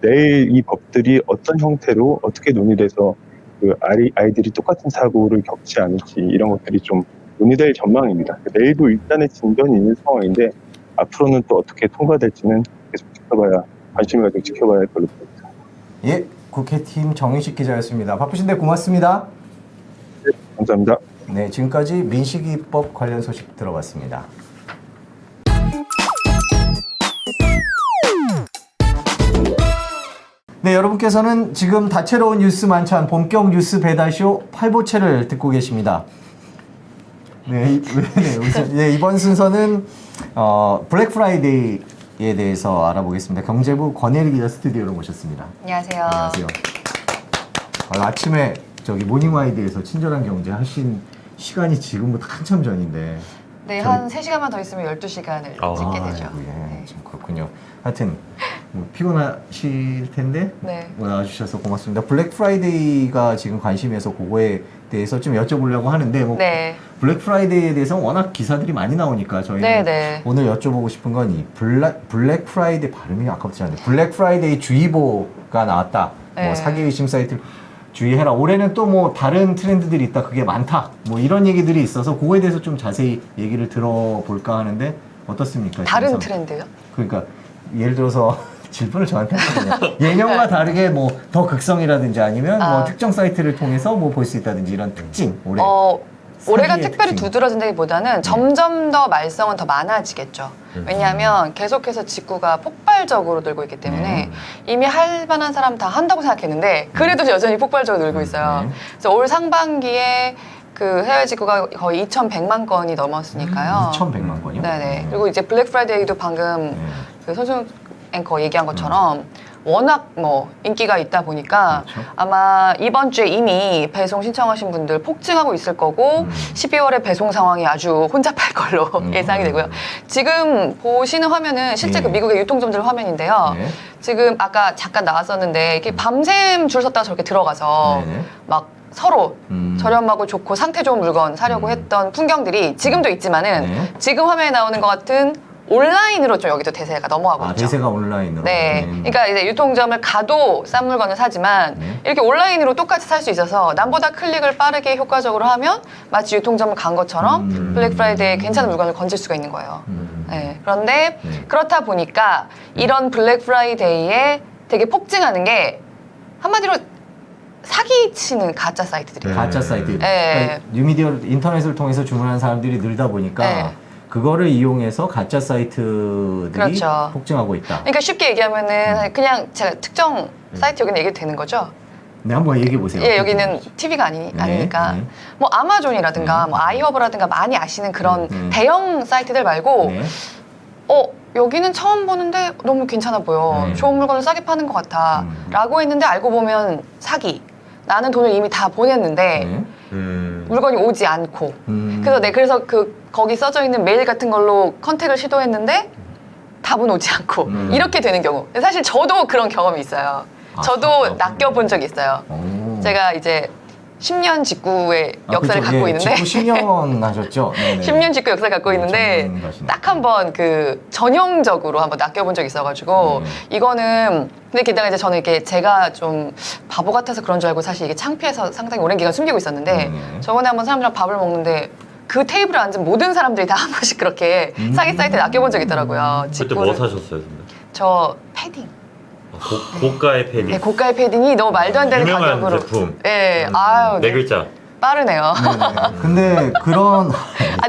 [SPEAKER 4] 내일 이 법들이 어떤 형태로 어떻게 논의돼서 그 아이들이 똑같은 사고를 겪지 않을지 이런 것들이 좀 논의될 전망입니다. 내일도 일단의 진전이 있는 상황인데 앞으로는 또 어떻게 통과될지는 계속 관심을 가지고 지켜봐야 할 걸로 보입니다.
[SPEAKER 1] 예, 국회팀 정윤식 기자였습니다. 바쁘신데 고맙습니다.
[SPEAKER 4] 네, 감사합니다.
[SPEAKER 1] 네, 지금까지 민식이법 관련 소식 들어봤습니다. 네, 여러분께서는 지금 다채로운 뉴스 만찬 본격 뉴스 배달쇼 8부채를 듣고 계십니다. 네, 이번 순서는 블랙 프라이데이에 대해서 알아보겠습니다. 경제부 권혜리 기자 스튜디오로 모셨습니다.
[SPEAKER 5] 안녕하세요.
[SPEAKER 1] 안녕하세요. 아침에 모닝와이드에서 친절한 경제 하신 시간이 지금부터 한참 전인데.
[SPEAKER 5] 네, 한 3시간만 더 있으면 12시간을 찍게 되죠.
[SPEAKER 1] 예,
[SPEAKER 5] 네.
[SPEAKER 1] 참 그렇군요. 하여튼 뭐 피곤하실 텐데
[SPEAKER 5] 네.
[SPEAKER 1] 뭐 나와주셔서 고맙습니다. 블랙 프라이데이가 지금 관심에서 그거에 대해서 좀 여쭤보려고 하는데 뭐
[SPEAKER 5] 네.
[SPEAKER 1] 블랙 프라이데이에 대해서 워낙 기사들이 많이 나오니까 저희는
[SPEAKER 5] 네, 네.
[SPEAKER 1] 오늘 여쭤보고 싶은 건 이 블랙 프라이데이 발음이 아깝지 않네. 블랙 프라이데이 주의보가 나왔다.
[SPEAKER 5] 네.
[SPEAKER 1] 뭐 사기 의심 사이트 주의해라. 올해는 또 뭐 다른 트렌드들이 있다. 그게 많다. 뭐 이런 얘기들이 있어서 그거에 대해서 좀 자세히 얘기를 들어볼까 하는데 어떻습니까?
[SPEAKER 5] 다른
[SPEAKER 1] 지금
[SPEAKER 5] 트렌드요?
[SPEAKER 1] 그러니까 예를 들어서 질문을 저한테 하거든요. 예년과 다르게 뭐 더 극성이라든지 아니면 뭐 특정 사이트를 통해서 뭐 볼 수 있다든지 이런 특징 올해
[SPEAKER 5] 올해가
[SPEAKER 1] 사기의
[SPEAKER 5] 특별히
[SPEAKER 1] 특징.
[SPEAKER 5] 두드러진다기보다는 점점 더 말썽은 더 많아지겠죠. 왜냐하면 계속해서 직구가 폭발적으로 늘고 있기 때문에 이미 할 만한 사람 다 한다고 생각했는데 그래도 여전히 폭발적으로 늘고 있어요. 그래서 올 상반기에 그 해외 직구가 거의 2,100만 건이 넘었으니까요.
[SPEAKER 1] 2,100만 건이요?
[SPEAKER 5] 네네. 그리고 이제 블랙 프라이데이도 방금 그 손승 앵커 얘기한 것처럼 워낙 뭐 인기가 있다 보니까
[SPEAKER 1] 그렇죠.
[SPEAKER 5] 아마 이번 주에 이미 배송 신청하신 분들 폭증하고 있을 거고 12월에 배송 상황이 아주 혼잡할 걸로 예상이 되고요. 지금 보시는 화면은 실제 그 미국의 유통점들 화면인데요.
[SPEAKER 1] 네.
[SPEAKER 5] 지금 아까 잠깐 나왔었는데 이게 밤샘 줄 섰다가 저렇게 들어가서
[SPEAKER 1] 네네.
[SPEAKER 5] 막 서로 저렴하고 좋고 상태 좋은 물건 사려고 했던 풍경들이 지금도 있지만은
[SPEAKER 1] 네.
[SPEAKER 5] 지금 화면에 나오는 것 같은 온라인으로 좀 여기도 대세가 넘어가고 있죠.
[SPEAKER 1] 대세가 온라인으로.
[SPEAKER 5] 네. 그러니까 이제 유통점을 가도 싼 물건을 사지만
[SPEAKER 1] 네.
[SPEAKER 5] 이렇게 온라인으로 똑같이 살 수 있어서 남보다 클릭을 빠르게 효과적으로 하면 마치 유통점을 간 것처럼 블랙 프라이데이에 괜찮은 물건을 건질 수가 있는 거예요. 네. 그런데 그렇다 보니까 이런 블랙 프라이데이에 되게 폭증하는 게 한마디로 사기치는 가짜 사이트들이에요.
[SPEAKER 1] 가짜 사이트.
[SPEAKER 5] 네.
[SPEAKER 1] 그러니까 뉴미디어 인터넷을 통해서 주문하는 사람들이 늘다 보니까
[SPEAKER 5] 네.
[SPEAKER 1] 그거를 이용해서 가짜 사이트들이
[SPEAKER 5] 그렇죠.
[SPEAKER 1] 폭증하고 있다.
[SPEAKER 5] 그러니까 쉽게 얘기하면은 그냥 제가 특정 사이트 여기는 얘기도 되는 거죠.
[SPEAKER 1] 네, 한번 얘기해 보세요.
[SPEAKER 5] 예, 여기는 TV가 아니니까.
[SPEAKER 1] 네.
[SPEAKER 5] 뭐 아마존이라든가 뭐 아이허브라든가 많이 아시는 그런
[SPEAKER 1] 네.
[SPEAKER 5] 대형 사이트들 말고
[SPEAKER 1] 네.
[SPEAKER 5] 여기는 처음 보는데 너무 괜찮아 보여.
[SPEAKER 1] 네.
[SPEAKER 5] 좋은 물건을 싸게 파는 것 같아. 라고 했는데 알고 보면 사기. 나는 돈을 이미 다 보냈는데
[SPEAKER 1] 네.
[SPEAKER 5] 물건이 오지 않고. 그래서 거기 써져 있는 메일 같은 걸로 컨택을 시도했는데 답은 오지 않고. 이렇게 되는 경우. 사실 저도 그런 경험이 있어요. 저도 낚여본 적이 있어요.
[SPEAKER 1] 오.
[SPEAKER 5] 제가 이제 10년 직구의 역사를
[SPEAKER 1] 그쵸.
[SPEAKER 5] 갖고
[SPEAKER 1] 예,
[SPEAKER 5] 있는데
[SPEAKER 1] 직구 10년 하셨죠? 네네.
[SPEAKER 5] 10년 직구 역사를 갖고 있는데
[SPEAKER 1] 전문가시네.
[SPEAKER 5] 딱 한 번 그 전형적으로 한번 낚여본 적이 있어가지고 이거는 근데 게다가 이제 저는 이렇게 제가 좀 바보 같아서 그런 줄 알고 사실 이게 창피해서 상당히 오랜 기간 숨기고 있었는데 저번에 한번 사람들이랑 밥을 먹는데 그 테이블에 앉은 모든 사람들이 다 한 번씩 그렇게 사기 사이트에 낚여본 적이 있더라고요.
[SPEAKER 2] 그때 뭐 사셨어요, 근데?
[SPEAKER 5] 저 패딩.
[SPEAKER 2] 고가의 패딩.
[SPEAKER 5] 네, 고가의 패딩이 너무 말도 안 되는
[SPEAKER 2] 유명한
[SPEAKER 5] 가격으로.
[SPEAKER 2] 제품.
[SPEAKER 5] 네, 아유,
[SPEAKER 2] 네 글자.
[SPEAKER 5] 빠르네요.
[SPEAKER 1] 근데 그런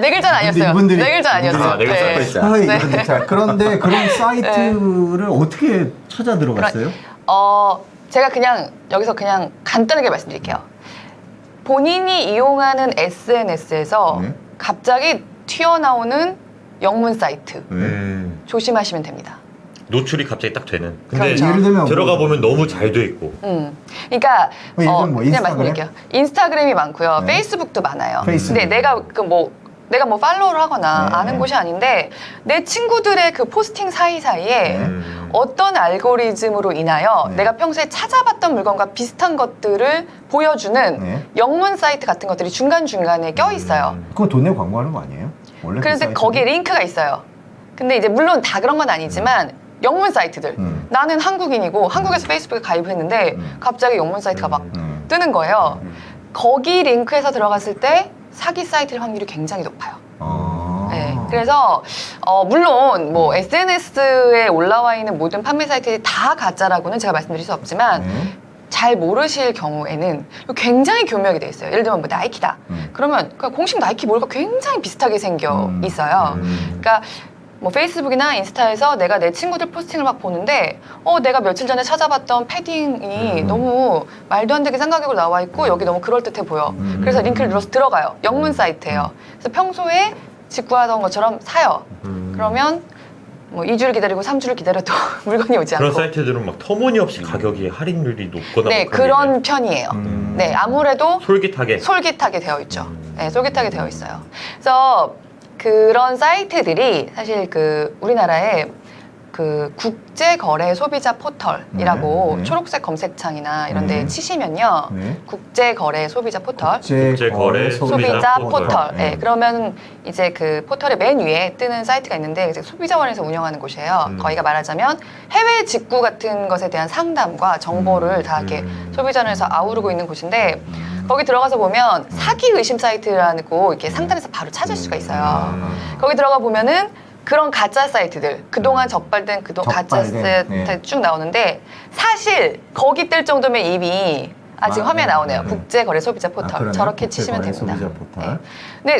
[SPEAKER 5] 네 글자는 아니었어요.
[SPEAKER 1] 이분들이-
[SPEAKER 5] 네 글자는 아니었어요.
[SPEAKER 2] 아, 네 글자 써 있어요.
[SPEAKER 1] 아, 이분들 자, 그런데 그런 사이트를 어떻게 찾아 들어갔어요?
[SPEAKER 5] 제가 그냥 여기서 그냥 간단하게 말씀드릴게요. 본인이 이용하는 SNS에서
[SPEAKER 1] 네.
[SPEAKER 5] 갑자기 튀어나오는 영문 사이트 조심하시면 됩니다.
[SPEAKER 2] 노출이 갑자기 딱 되는. 근데
[SPEAKER 5] 그렇죠.
[SPEAKER 1] 예를 들면
[SPEAKER 2] 들어가
[SPEAKER 1] 뭐-
[SPEAKER 2] 보면 너무 잘 돼 있고.
[SPEAKER 5] 그러니까
[SPEAKER 1] 예를 들면 뭐
[SPEAKER 5] 그냥
[SPEAKER 1] 인스타그램?
[SPEAKER 5] 말씀드릴게요. 인스타그램이 많고요.
[SPEAKER 1] 네.
[SPEAKER 5] 페이스북도 많아요.
[SPEAKER 1] 페이스북.
[SPEAKER 5] 근데 내가 뭐 팔로우를 하거나
[SPEAKER 1] 네.
[SPEAKER 5] 아는 곳이 아닌데 내 친구들의 그 포스팅 사이사이에
[SPEAKER 1] 네.
[SPEAKER 5] 어떤 알고리즘으로 인하여
[SPEAKER 1] 네.
[SPEAKER 5] 내가 평소에 찾아봤던 물건과 비슷한 것들을 보여주는
[SPEAKER 1] 네.
[SPEAKER 5] 영문 사이트 같은 것들이 중간중간에 껴 있어요.
[SPEAKER 1] 그거 돈 내고 광고하는 거 아니에요? 원래
[SPEAKER 5] 그래서
[SPEAKER 1] 그 사이트는?
[SPEAKER 5] 거기에 링크가 있어요. 근데 이제 물론 다 그런 건 아니지만 영문 사이트들. 나는 한국인이고 한국에서 페이스북에 가입을 했는데 갑자기 영문 사이트가 막 뜨는 거예요. 거기 링크에서 들어갔을 때 사기 사이트일 확률이 굉장히 높아요. 네, 그래서 물론 뭐 SNS에 올라와 있는 모든 판매 사이트들이 다 가짜라고는 제가 말씀드릴 수 없지만 잘 모르실 경우에는 굉장히 교묘하게 돼 있어요. 예를 들면 뭐 나이키다. 그러면 그 공식 나이키 모델과 굉장히 비슷하게 생겨 있어요. 그러니까 뭐 페이스북이나 인스타에서 내가 내 친구들 포스팅을 막 보는데 내가 며칠 전에 찾아봤던 패딩이 너무 말도 안 되게 싼 가격으로 나와 있고 여기 너무 그럴듯해 보여. 그래서 링크를 눌러서 들어가요. 영문 사이트예요. 그래서 평소에 직구하던 것처럼 사요. 그러면 뭐 2주를 기다리고 3주를 기다려도 물건이 오지
[SPEAKER 2] 그런
[SPEAKER 5] 않고.
[SPEAKER 2] 사이트들은 막 터무니없이 가격이 할인율이 높거나
[SPEAKER 5] 네,
[SPEAKER 2] 뭐 그런
[SPEAKER 5] 그런 편이에요. 네, 아무래도
[SPEAKER 2] 솔깃하게.
[SPEAKER 5] 솔깃하게 되어 있죠. 네, 솔깃하게 되어 있어요. 그래서 그런 사이트들이 사실 그 우리나라에 그 국제거래 소비자 포털이라고
[SPEAKER 1] 네, 네.
[SPEAKER 5] 초록색 검색창이나 이런 데
[SPEAKER 1] 네.
[SPEAKER 5] 치시면요.
[SPEAKER 1] 네.
[SPEAKER 5] 국제거래 소비자 포털.
[SPEAKER 2] 국제거래
[SPEAKER 5] 소비자
[SPEAKER 2] 포털.
[SPEAKER 5] 포털.
[SPEAKER 1] 네.
[SPEAKER 5] 네. 그러면 이제 그 포털의 맨 위에 뜨는 사이트가 있는데 이제 소비자원에서 운영하는 곳이에요. 거기가 말하자면 해외 직구 같은 것에 대한 상담과 정보를 다 이렇게 소비자원에서 아우르고 있는 곳인데 거기 들어가서 보면 사기 의심 사이트라고 이렇게 상단에서 바로 찾을 수가 있어요. 거기 들어가 보면은 그런 가짜 사이트들, 그동안 적발된 가짜
[SPEAKER 1] 적발된,
[SPEAKER 5] 사이트
[SPEAKER 1] 네.
[SPEAKER 5] 쭉 나오는데 사실 거기 뜰 정도면 이미 지금 화면에 나오네요.
[SPEAKER 1] 네.
[SPEAKER 5] 국제거래 소비자 포털.
[SPEAKER 1] 그러네요.
[SPEAKER 5] 저렇게 치시면
[SPEAKER 1] 국제거래
[SPEAKER 5] 됩니다.
[SPEAKER 1] 소비자 포털.
[SPEAKER 5] 네.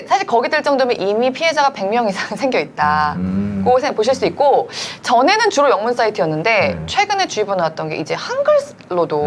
[SPEAKER 5] 근데 사실 거기 뜰 정도면 이미 피해자가 100명 이상 생겨 있다. 그거 보실 수 있고 전에는 주로 영문 사이트였는데 최근에 주입을 나왔던 게 이제 한글로도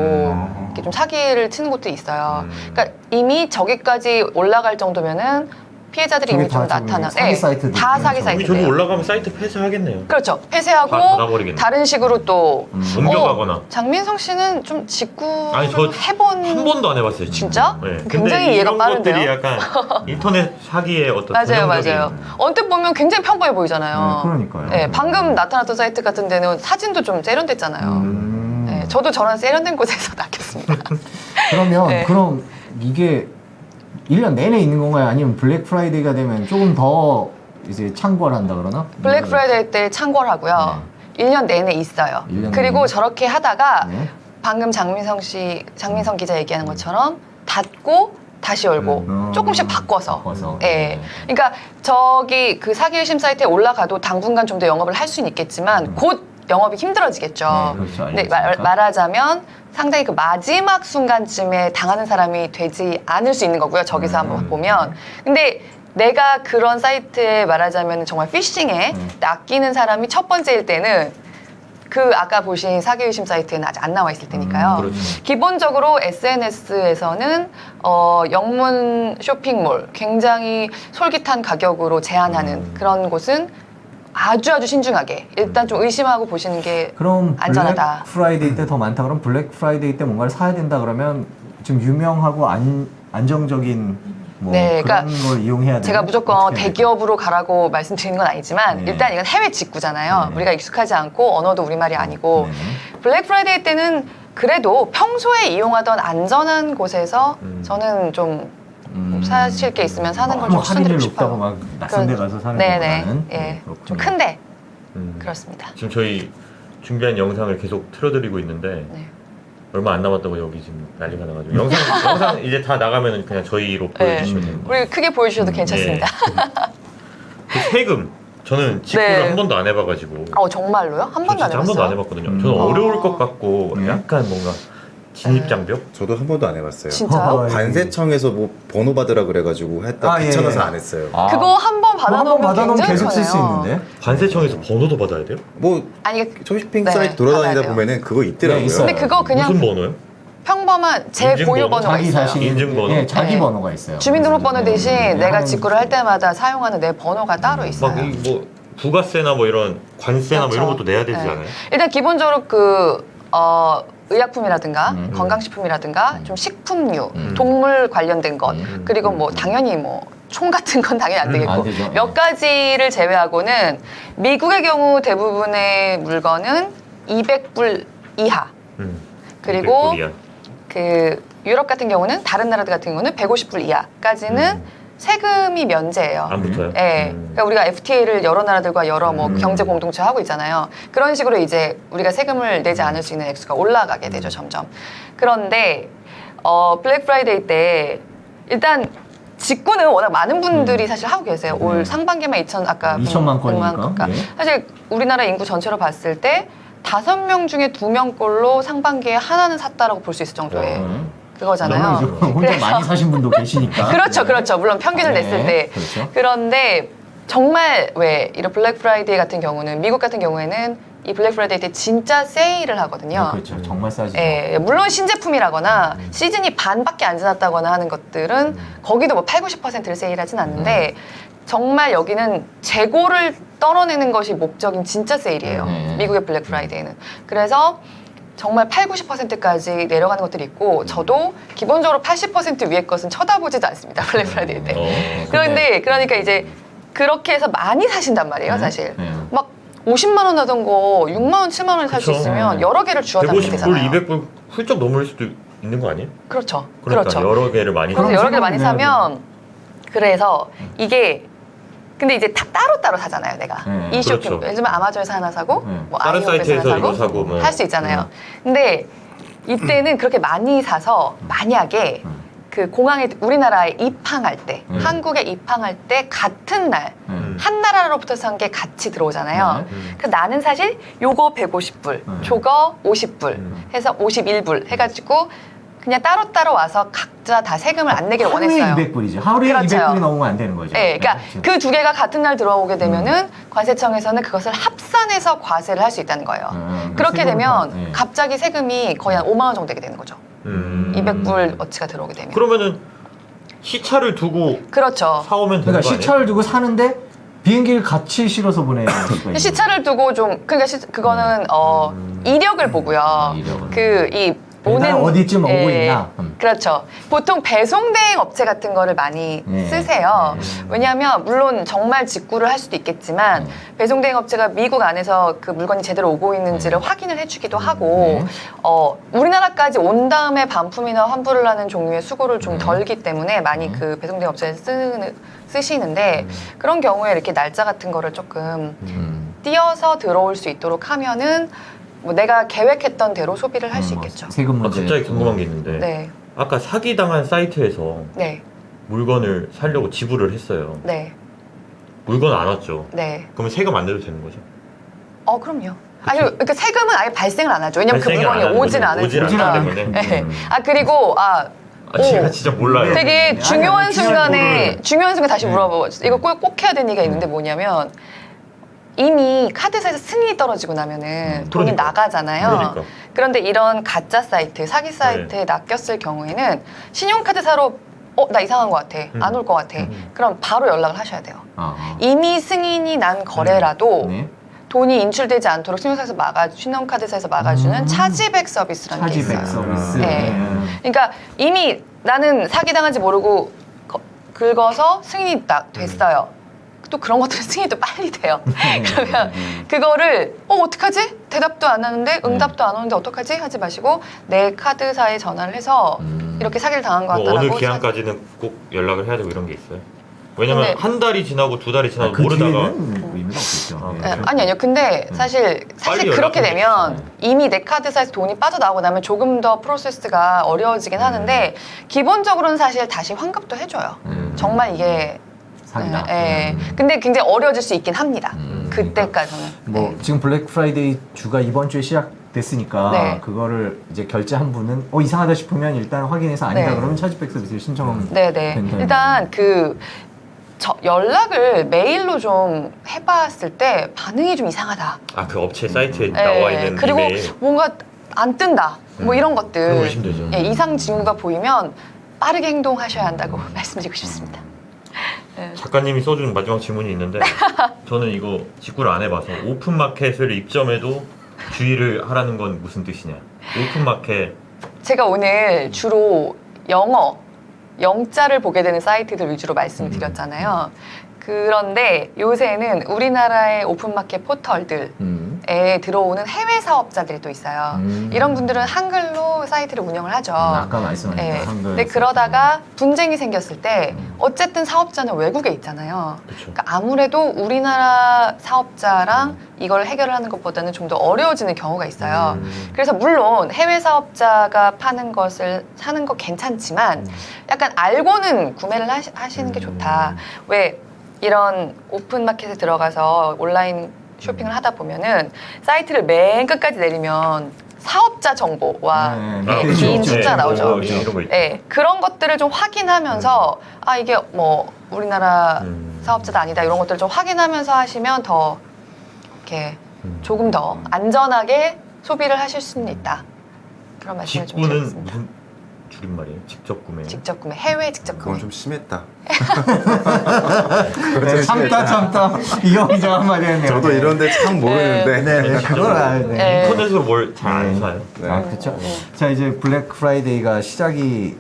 [SPEAKER 5] 이렇게 좀 사기를 치는 곳도 있어요. 그러니까 이미 저기까지 올라갈 정도면은 피해자들이 이미 좀 나타나.
[SPEAKER 1] 사기 사이트들
[SPEAKER 5] 다 사기
[SPEAKER 2] 여기
[SPEAKER 5] 사이트예요.
[SPEAKER 2] 저기 올라가면 사이트 폐쇄하겠네요.
[SPEAKER 5] 그렇죠. 폐쇄하고
[SPEAKER 2] 닫아버리겠네.
[SPEAKER 5] 다른 식으로 또
[SPEAKER 2] 옮겨가거나.
[SPEAKER 5] 장민성 씨는 좀 직구를
[SPEAKER 2] 아니, 저
[SPEAKER 5] 해본
[SPEAKER 2] 한 번도 안 해봤어요. 지금.
[SPEAKER 5] 진짜?
[SPEAKER 2] 네.
[SPEAKER 5] 굉장히
[SPEAKER 2] 근데
[SPEAKER 5] 이해가
[SPEAKER 2] 이런
[SPEAKER 5] 빠른데요?
[SPEAKER 2] 것들이 약간 인터넷 사기의 어떤
[SPEAKER 5] 맞아요,
[SPEAKER 2] 전형적인
[SPEAKER 5] 맞아요. 언뜻 보면 굉장히 평범해 보이잖아요.
[SPEAKER 1] 그러니까요.
[SPEAKER 5] 네, 방금 나타났던 사이트 같은 데는 사진도 좀 세련됐잖아요. 네, 저도 저런 세련된 곳에서 낚였습니다.
[SPEAKER 1] 그러면
[SPEAKER 5] 네.
[SPEAKER 1] 그럼 이게 1년 내내 있는 건가요? 아니면 블랙 프라이데이가 되면 조금 더 이제 창궐 한다 그러나?
[SPEAKER 5] 블랙 프라이데이 때 창궐하고요. 1년 내내 있어요.
[SPEAKER 1] 1년
[SPEAKER 5] 그리고
[SPEAKER 1] 내내.
[SPEAKER 5] 저렇게 하다가
[SPEAKER 1] 네.
[SPEAKER 5] 방금 장민성 기자 얘기하는 것처럼 닫고 다시 열고 조금씩 바꿔서. 예. 그러니까 저기 그 사기 의심 사이트에 올라가도 당분간 좀 더 영업을 할 수는 있겠지만 곧 영업이 힘들어지겠죠.
[SPEAKER 1] 네, 그렇죠.
[SPEAKER 5] 근데
[SPEAKER 1] 알겠습니다.
[SPEAKER 5] 말하자면 상당히 그 마지막 순간쯤에 당하는 사람이 되지 않을 수 있는 거고요. 저기서 한번 보면. 근데 내가 그런 사이트에 말하자면 정말 피싱에 낚이는 사람이 첫 번째일 때는 그 아까 보신 사기 의심 사이트에는 아직 안 나와 있을 테니까요.
[SPEAKER 2] 그렇죠.
[SPEAKER 5] 기본적으로 SNS에서는 영문 쇼핑몰 굉장히 솔깃한 가격으로 제한하는 그런 곳은 아주 신중하게 일단 좀 의심하고 보시는 게
[SPEAKER 1] 그럼
[SPEAKER 5] 안전하다.
[SPEAKER 1] 블랙 프라이데이 때 더 많다 그러면 블랙 프라이데이 때 뭔가를 사야 된다 그러면 좀 유명하고 안정적인 뭐
[SPEAKER 5] 네,
[SPEAKER 1] 그런
[SPEAKER 5] 그러니까
[SPEAKER 1] 걸 이용해야 돼요.
[SPEAKER 5] 제가 무조건 대기업으로 가라고 말씀드리는 건 아니지만
[SPEAKER 1] 네.
[SPEAKER 5] 일단 이건 해외 직구잖아요.
[SPEAKER 1] 네.
[SPEAKER 5] 우리가 익숙하지 않고 언어도 우리말이 아니고
[SPEAKER 1] 네.
[SPEAKER 5] 블랙 프라이데이 때는 그래도 평소에 이용하던 안전한 곳에서 저는 좀 사실 게 있으면 사는 걸 좀
[SPEAKER 1] 뭐 할인율
[SPEAKER 5] 추천드리고
[SPEAKER 1] 높다고
[SPEAKER 5] 싶어요.
[SPEAKER 1] 막 낯선 데 가서 사는
[SPEAKER 5] 네네.
[SPEAKER 1] 것보다는
[SPEAKER 5] 예.
[SPEAKER 1] 그렇군요.
[SPEAKER 5] 좀 큰데
[SPEAKER 2] 음.
[SPEAKER 5] 그렇습니다.
[SPEAKER 2] 지금 저희 준비한 영상을 계속 틀어드리고 있는데
[SPEAKER 5] 네.
[SPEAKER 2] 얼마 안 남았다고 여기 지금 난리가 나가지고 영상 이제 다 나가면 그냥 저희로 보여주시면 됩니다.
[SPEAKER 5] 우리 크게 보여주셔도 괜찮습니다.
[SPEAKER 2] 그 세금 저는 직구를
[SPEAKER 5] 네.
[SPEAKER 2] 한 번도 안 해봐가지고
[SPEAKER 5] 정말로요? 한
[SPEAKER 2] 저
[SPEAKER 5] 번도 안
[SPEAKER 2] 진짜 한 번도
[SPEAKER 5] 해봤어요?
[SPEAKER 2] 안 해봤거든요. 저는 어려울 것 같고
[SPEAKER 1] 네.
[SPEAKER 2] 약간 뭔가 진입장벽?
[SPEAKER 3] 저도 한 번도 안 해봤어요.
[SPEAKER 5] 진짜요?
[SPEAKER 3] 관세청에서 뭐 번호 받으라 그래가지고 했다
[SPEAKER 1] 아, 예,
[SPEAKER 3] 귀찮아서
[SPEAKER 1] 예.
[SPEAKER 3] 안 했어요.
[SPEAKER 1] 아.
[SPEAKER 5] 그거 한 번 받아놓으면
[SPEAKER 1] 받아놓으면
[SPEAKER 5] 굉장히
[SPEAKER 1] 계속 쓸 수
[SPEAKER 5] 편해요.
[SPEAKER 1] 있는데.
[SPEAKER 2] 관세청에서 번호도 받아야 돼요?
[SPEAKER 3] 뭐
[SPEAKER 5] 아니
[SPEAKER 3] 쇼핑
[SPEAKER 5] 네,
[SPEAKER 3] 사이트
[SPEAKER 5] 받아야
[SPEAKER 3] 돌아다니다
[SPEAKER 5] 돼요.
[SPEAKER 3] 보면은 그거 있더라고요.
[SPEAKER 1] 네, 있어요.
[SPEAKER 5] 근데 그거 그냥
[SPEAKER 2] 무슨 번호요?
[SPEAKER 5] 평범한 제
[SPEAKER 2] 인증번호?
[SPEAKER 5] 고유 번호가
[SPEAKER 1] 자기
[SPEAKER 5] 있어요.
[SPEAKER 1] 자신
[SPEAKER 2] 인증번호?
[SPEAKER 1] 예, 자기
[SPEAKER 5] 네.
[SPEAKER 1] 번호가 있어요.
[SPEAKER 5] 주민등록번호 대신
[SPEAKER 1] 네,
[SPEAKER 5] 내가
[SPEAKER 1] 하는-
[SPEAKER 5] 직구를 할 때마다 사용하는 내 번호가 따로 있어요.
[SPEAKER 2] 막 뭐 부가세나 뭐 이런 관세나 뭐 이런
[SPEAKER 5] 그렇죠.
[SPEAKER 2] 것도 내야 되지
[SPEAKER 5] 네.
[SPEAKER 2] 않아요?
[SPEAKER 5] 일단 기본적으로 의약품이라든가 건강식품이라든가 좀 식품류, 동물 관련된 것 그리고 뭐 당연히 뭐 총 같은 건 당연히 안 되겠고
[SPEAKER 1] 안 되죠.
[SPEAKER 5] 몇 가지를 제외하고는 미국의 경우 대부분의 물건은 200불 이하 그리고
[SPEAKER 2] 200불 이하.
[SPEAKER 5] 그 유럽 같은 경우는 다른 나라들 같은 경우는 150불 이하까지는 세금이 면제예요.
[SPEAKER 2] 안 붙어요?
[SPEAKER 5] 예. 그러니까 우리가 FTA를 여러 나라들과 여러 뭐 경제 공동체 하고 있잖아요. 그런 식으로 이제 우리가 세금을 내지 않을 수 있는 액수가 올라가게 되죠, 점점. 그런데 블랙 프라이데이 때 일단 직구는 워낙 많은 분들이 사실 하고 계세요. 올 상반기만
[SPEAKER 1] 2천만 건이니까. 예.
[SPEAKER 5] 사실 우리나라 인구 전체로 봤을 때 5명 중에 2명꼴로 상반기에 하나는 샀다라고 볼 수 있을 정도의 그거잖아요.
[SPEAKER 1] 너무 이제 혼자
[SPEAKER 5] 그래서-
[SPEAKER 1] 많이 사신 분도 계시니까.
[SPEAKER 5] 그렇죠, 그렇죠. 물론 평균을
[SPEAKER 1] 네,
[SPEAKER 5] 냈을 때.
[SPEAKER 1] 그렇죠.
[SPEAKER 5] 그런데 정말 왜 이런 블랙 프라이데이 같은 경우는 미국 같은 경우에는 이 블랙 프라이데이 때 진짜 세일을 하거든요.
[SPEAKER 1] 그렇죠. 정말 싸지죠.
[SPEAKER 5] 예, 물론 신제품이라거나 시즌이 반밖에 안 지났다거나 하는 것들은 거기도 뭐 8, 90%를 세일하진 않는데 정말 여기는 재고를 떨어내는 것이 목적인 진짜 세일이에요. 미국의 블랙 프라이데이는. 그래서 정말 8, 90%까지 내려가는 것들이 있고 저도 기본적으로 80% 위의 것은 쳐다보지도 않습니다. 블랙 프라이데이 때. 그런데 그러니까 이제 그렇게 해서 많이 사신단 말이에요, 사실.
[SPEAKER 1] 네.
[SPEAKER 5] 막 50만 원 하던 거 6만 원, 7만 원에 살 수
[SPEAKER 2] 그쵸.
[SPEAKER 5] 있으면 여러 개를 주워 담으면
[SPEAKER 2] 150불,
[SPEAKER 5] 되잖아요.
[SPEAKER 2] 200불 훌쩍 넘을 수도 있는 거 아니에요?
[SPEAKER 5] 그렇죠.
[SPEAKER 2] 그러니까
[SPEAKER 5] 그렇죠.
[SPEAKER 2] 여러 개를 많이
[SPEAKER 5] 그래서
[SPEAKER 1] 그럼
[SPEAKER 5] 여러 개를 많이
[SPEAKER 1] 세금을 내야
[SPEAKER 5] 사면 그래서 이게 근데 이제 다 따로따로 사잖아요, 내가.
[SPEAKER 1] 네.
[SPEAKER 5] 이 쇼핑.
[SPEAKER 2] 그렇죠.
[SPEAKER 5] 예를 들면 아마존에서 하나 사고
[SPEAKER 1] 네.
[SPEAKER 5] 뭐
[SPEAKER 2] 다른
[SPEAKER 5] 아이오프에서
[SPEAKER 2] 사이트에서
[SPEAKER 5] 하나
[SPEAKER 2] 이거 사고 뭐.
[SPEAKER 5] 할 수 있잖아요. 근데 이때는 그렇게 많이 사서 만약에 그 공항에 우리나라에 입항할 때, 한국에 입항할 때 같은 날 한 나라로부터 산 게 같이 들어오잖아요. 그래서 나는 사실 요거 150불, 저거 50불 해서 51불 해가지고 그냥 따로따로 와서 각자 다 세금을 안 내기를
[SPEAKER 1] 하루에
[SPEAKER 5] 원했어요.
[SPEAKER 1] 200불이죠. 하루에
[SPEAKER 5] 그렇죠.
[SPEAKER 1] 200불이 넘으면 안 되는 거죠.
[SPEAKER 5] 네, 그러니까
[SPEAKER 1] 그렇죠.
[SPEAKER 5] 그 두 개가 같은 날 들어오게 되면은 관세청에서는 그것을 합산해서 과세를 할 수 있다는 거예요. 그렇게
[SPEAKER 1] 세금을
[SPEAKER 5] 되면
[SPEAKER 1] 더, 네.
[SPEAKER 5] 갑자기 세금이 거의 한 5만 원 정도 되게 되는 거죠. 200불 어치가 들어오게 되면.
[SPEAKER 2] 그러면은 시차를 두고
[SPEAKER 5] 그렇죠.
[SPEAKER 2] 사오면 되는
[SPEAKER 1] 그러니까
[SPEAKER 2] 거 아니에요?
[SPEAKER 1] 시차를 두고 사는데 비행기를 같이 실어서 보내는 수가 있는 거죠.
[SPEAKER 5] 시차를 두고 좀 그러니까 그거는 이력을 보고요.
[SPEAKER 1] 이력을.
[SPEAKER 5] 그 이
[SPEAKER 1] 배달 어디쯤 오고 있나.
[SPEAKER 5] 그렇죠. 보통 배송 대행 업체 같은 거를 많이
[SPEAKER 1] 네.
[SPEAKER 5] 쓰세요. 왜냐하면 물론 정말 직구를 할 수도 있겠지만 배송 대행 업체가 미국 안에서 그 물건이 제대로 오고 있는지를 확인을 해주기도 하고 우리나라까지 온 다음에 반품이나 환불을 하는 종류의 수고를 좀 덜기 때문에 많이 그 배송 대행 업체에 쓰시는데 그런 경우에 이렇게 날짜 같은 거를 조금 띄어서 들어올 수 있도록 하면은 뭐 내가 계획했던 대로 소비를 할 수 있겠죠.
[SPEAKER 1] 세금
[SPEAKER 2] 아,
[SPEAKER 1] 문제.
[SPEAKER 2] 갑자기 궁금한 게 있는데
[SPEAKER 5] 네,
[SPEAKER 2] 아까 사기당한 사이트에서
[SPEAKER 5] 네,
[SPEAKER 2] 물건을 사려고 지불을 했어요.
[SPEAKER 5] 네,
[SPEAKER 2] 물건 안 왔죠.
[SPEAKER 5] 네.
[SPEAKER 2] 그러면 세금 안 내도 되는 거죠?
[SPEAKER 5] 그럼요. 아니, 그러니까 세금은 아예 발생을 안 하죠. 왜냐면 그
[SPEAKER 2] 발생을 안
[SPEAKER 5] 물건이
[SPEAKER 2] 하는
[SPEAKER 5] 오지는
[SPEAKER 2] 거죠.
[SPEAKER 5] 않을
[SPEAKER 2] 오지는
[SPEAKER 5] 테니까.
[SPEAKER 2] 않기 때문에.
[SPEAKER 5] 네. 그리고
[SPEAKER 2] 제가 진짜 몰라요.
[SPEAKER 5] 되게
[SPEAKER 1] 아니,
[SPEAKER 5] 중요한
[SPEAKER 1] 아니,
[SPEAKER 5] 순간에 중요한 순간 다시
[SPEAKER 1] 네.
[SPEAKER 5] 물어보고 이거 꼭 해야 되는 얘기가 있는데 뭐냐면 이미 카드사에서 승인이 떨어지고 나면은 돈이
[SPEAKER 2] 그러니까.
[SPEAKER 5] 나가잖아요.
[SPEAKER 2] 그러니까.
[SPEAKER 5] 그런데 이런 가짜 사이트, 사기 사이트에 낚였을 경우에는 신용카드사로 나 이상한 것 같아. 안 올 것 같아. 그럼 바로 연락을 하셔야 돼요. 이미 승인이 난 거래라도
[SPEAKER 1] 네.
[SPEAKER 5] 돈이 인출되지 않도록 신용카드사에서 막아주는 차지백 서비스라는 게
[SPEAKER 1] 차지백
[SPEAKER 5] 있어요.
[SPEAKER 1] 서비스.
[SPEAKER 5] 네. 그러니까 이미 나는 사기당한지 모르고 긁어서 승인이 됐어요. 또 그런 것들은 승인이 또 빨리 돼요. 그러면 그거를 어떡하지? 대답도 안 하는데 응답도 안 오는데 어떡하지? 하지 마시고 내 카드사에 전화를 해서 이렇게 사기를 당한 것
[SPEAKER 2] 뭐
[SPEAKER 5] 같다라고
[SPEAKER 2] 어느 기한까지는 꼭 연락을 해야 되고 이런 게 있어요? 왜냐면
[SPEAKER 5] 근데-
[SPEAKER 2] 한 달이 지나고 두 달이 지나고
[SPEAKER 1] 그
[SPEAKER 2] 모르다가
[SPEAKER 1] 뒤에는 의미가 없겠죠.
[SPEAKER 2] 아,
[SPEAKER 1] 네.
[SPEAKER 5] 아니요. 근데 사실
[SPEAKER 2] 빨리
[SPEAKER 5] 그렇게
[SPEAKER 2] 연락해
[SPEAKER 5] 되면 이미 내 카드사에서 돈이 빠져나오고 나면 조금 더 프로세스가 어려워지긴 하는데 기본적으로는 사실 다시 환급도 해줘요. 정말 이게
[SPEAKER 1] 사기다.
[SPEAKER 5] 근데 굉장히 어려워질 수 있긴 합니다. 그때까지는.
[SPEAKER 1] 뭐 지금 블랙 프라이데이 주가 이번 주에 시작됐으니까
[SPEAKER 5] 네.
[SPEAKER 1] 그거를 이제 결제한 분은 이상하다 싶으면 일단 확인해서 아니다
[SPEAKER 5] 네.
[SPEAKER 1] 그러면 차지백 서비스를 신청하면
[SPEAKER 5] 네네.
[SPEAKER 1] 된다는
[SPEAKER 5] 일단 연락을 메일로 좀 해봤을 때 반응이 좀 이상하다.
[SPEAKER 2] 그 업체 사이트에 나와 있는
[SPEAKER 5] 그리고
[SPEAKER 2] 이메일
[SPEAKER 5] 뭔가 안 뜬다. 뭐 이런 것들.
[SPEAKER 2] 그런 거 의심되죠.
[SPEAKER 5] 이상 징후가 보이면 빠르게 행동하셔야 한다고 말씀드리고 싶습니다.
[SPEAKER 2] 작가님이 써준 마지막 질문이 있는데 저는 이거 직구를 안 해봐서 오픈마켓을 입점해도 주의를 하라는 건 무슨 뜻이냐? 오픈마켓
[SPEAKER 5] 제가 오늘 주로 영자를 보게 되는 사이트들 위주로 말씀을 드렸잖아요. 그런데 요새는 우리나라의 오픈마켓 포털들에 들어오는 해외 사업자들이 또 있어요. 이런 분들은 한글로 사이트를 운영을 하죠.
[SPEAKER 1] 아까 말씀하셨던
[SPEAKER 5] 네.
[SPEAKER 1] 한글
[SPEAKER 5] 근데 그러다가 분쟁이 생겼을 때 어쨌든 사업자는 외국에 있잖아요.
[SPEAKER 2] 그쵸.
[SPEAKER 5] 그러니까 아무래도 우리나라 사업자랑 이걸 해결을 하는 것보다는 좀 더 어려워지는 경우가 있어요. 그래서 물론 해외 사업자가 파는 것을 사는 거 괜찮지만 약간 알고는 구매를 하시는 게 좋다. 왜 이런 오픈마켓에 들어가서 온라인 쇼핑을 하다 보면은 사이트를 맨 끝까지 내리면 사업자 정보와
[SPEAKER 1] 네,
[SPEAKER 5] 개인 숫자 나오죠.
[SPEAKER 2] 이런 거 있죠.
[SPEAKER 5] 네, 그런 것들을 좀 확인하면서 이게 뭐 우리나라 사업자도 아니다 이런 것들을 좀 확인하면서 하시면 더 이렇게 조금 더 안전하게 소비를 하실 수는 있다. 그런 말씀을 좀
[SPEAKER 2] 직구는
[SPEAKER 5] 드리겠습니다.
[SPEAKER 2] 무슨 줄임말이에요? 직접 구매.
[SPEAKER 5] 직접 구매, 해외 직접 구매.
[SPEAKER 3] 그건 좀 심했다.
[SPEAKER 1] 네, 참다 이거 기자 한마디 했네요.
[SPEAKER 3] 저도 이런데 참 모르는데.
[SPEAKER 1] 네, 그걸 알네.
[SPEAKER 5] 네.
[SPEAKER 2] 인터넷으로 뭘 잘 안 사요?
[SPEAKER 1] 아, 그렇죠. 자, 이제 블랙 프라이데이가 시작이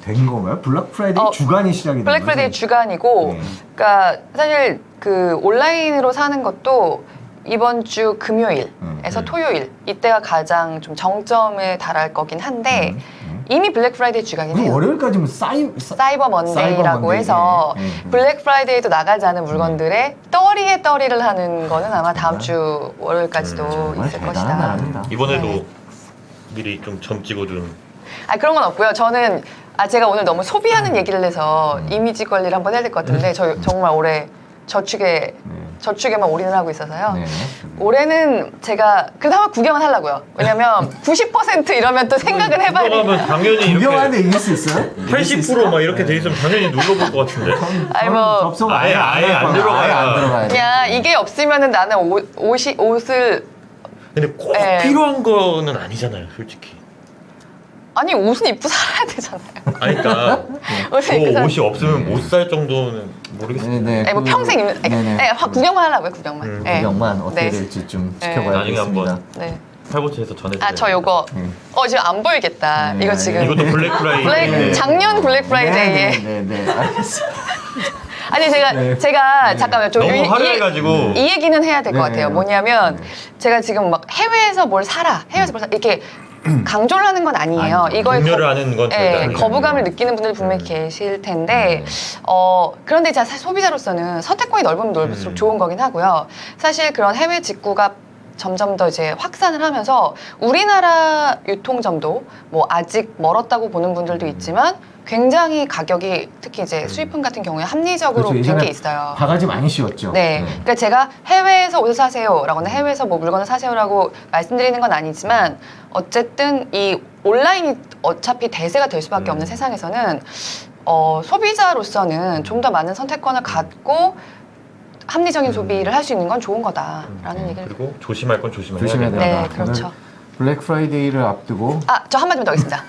[SPEAKER 1] 된 건가요? 블랙 프라이데이 주간이 시작이 된
[SPEAKER 5] 블랙
[SPEAKER 1] 거죠?
[SPEAKER 5] 프라이데이 주간이고,
[SPEAKER 1] 네.
[SPEAKER 5] 그러니까 사실 그 온라인으로 사는 것도 이번 주 금요일에서 토요일 이때가 가장 좀 정점에 달할 거긴 한데 이미 블랙 프라이데이 주간이긴 해요.
[SPEAKER 1] 월요일까지면
[SPEAKER 5] 사이버 먼데이라고 해서 블랙 프라이데이도 나가지 않은 물건들의 떨이의 떨이를 하는 거는 아마 다음 주 월요일까지도 있을 것이다.
[SPEAKER 2] 이번에도 미리 좀 점 찍어준.
[SPEAKER 5] 아 그런 건 없고요. 저는 제가 오늘 너무 소비하는 얘기를 해서 이미지 관리를 한번 해야 될 것 같은데 저 정말 올해 저축에만 올인을 하고 있어서요.
[SPEAKER 1] 네.
[SPEAKER 5] 올해는 제가 그래도 한번 구경은 하려고요. 왜냐면 90% 이러면 또 생각은 해봐야 돼요.
[SPEAKER 2] 그러면 당연히
[SPEAKER 1] 구경하는데
[SPEAKER 2] 이렇게
[SPEAKER 1] 이길 수 있어요?
[SPEAKER 2] 80%막 이렇게 돼 있으면 당연히 눌러볼 것 같은데.
[SPEAKER 5] 아니 뭐
[SPEAKER 1] 접속
[SPEAKER 2] 아예 안 들어가요.
[SPEAKER 1] 아예 안 들어가요.
[SPEAKER 5] 그냥 이게 없으면은 나는 옷을
[SPEAKER 2] 근데 꼭
[SPEAKER 5] 네.
[SPEAKER 2] 필요한 거는 아니잖아요, 솔직히.
[SPEAKER 5] 아니 옷은 입고 살아야 되잖아요.
[SPEAKER 2] 아니, 그러니까
[SPEAKER 5] 옷은 입고
[SPEAKER 2] 그
[SPEAKER 5] 살.
[SPEAKER 2] 옷이 없으면 못 살 정도는 모르겠어요.
[SPEAKER 1] 네,
[SPEAKER 5] 뭐 평생 입는. 네, 구경만 하려고요, 구경만. 네.
[SPEAKER 1] 구경만 어떻게
[SPEAKER 5] 네.
[SPEAKER 1] 될지 좀
[SPEAKER 5] 네.
[SPEAKER 1] 지켜봐야겠습니다.
[SPEAKER 2] 나중에 한번
[SPEAKER 5] 네.
[SPEAKER 2] 팔보채에서 전해주세요.
[SPEAKER 5] 저 요거. 지금 안 보이겠다.
[SPEAKER 1] 네.
[SPEAKER 5] 이거 지금.
[SPEAKER 2] 이것도 블랙 프라이데이.
[SPEAKER 5] 작년 블랙 프라이데이에.
[SPEAKER 1] 네, 알겠습니다.
[SPEAKER 5] 아니 제가
[SPEAKER 1] 네.
[SPEAKER 5] 잠깐만 좀
[SPEAKER 2] 너무 화려해가지고.
[SPEAKER 5] 이 얘기는 해야 될 것
[SPEAKER 1] 네.
[SPEAKER 5] 같아요. 뭐냐면 제가 지금 막 해외에서 뭘 사라, 이렇게 강조를 하는 건 아니에요. 이거에
[SPEAKER 2] 독려를 하는 건 절대 아니에요.
[SPEAKER 5] 거부감을 느끼는 분들이 분명히 계실 텐데 그런데 제가 사실 소비자로서는 선택권이 넓으면 넓을수록 좋은 거긴 하고요. 사실 그런 해외 직구가 점점 더 이제 확산을 하면서 우리나라 유통점도 뭐 아직 멀었다고 보는 분들도 있지만 굉장히 가격이 특히 이제 수입품 같은 경우에 합리적으로
[SPEAKER 1] 그렇죠.
[SPEAKER 5] 된 게
[SPEAKER 1] 예전에
[SPEAKER 5] 있어요.
[SPEAKER 1] 바가지 많이 씌웠죠.
[SPEAKER 5] 네. 그러니까 제가 해외에서 옷을 사세요라거나 해외에서 뭐 물건을 사세요라고 말씀드리는 건 아니지만 어쨌든 이 온라인이 어차피 대세가 될 수밖에 없는 세상에서는 소비자로서는 좀 더 많은 선택권을 갖고 합리적인 소비를 할 수 있는 건 좋은 거다라는 얘기를.
[SPEAKER 2] 그리고 조심할 건 조심해야
[SPEAKER 1] 조심해야
[SPEAKER 2] 된다.
[SPEAKER 1] 된다.
[SPEAKER 5] 네, 그렇죠.
[SPEAKER 1] 블랙 프라이데이를 앞두고
[SPEAKER 5] 저 한마디만 더 하겠습니다.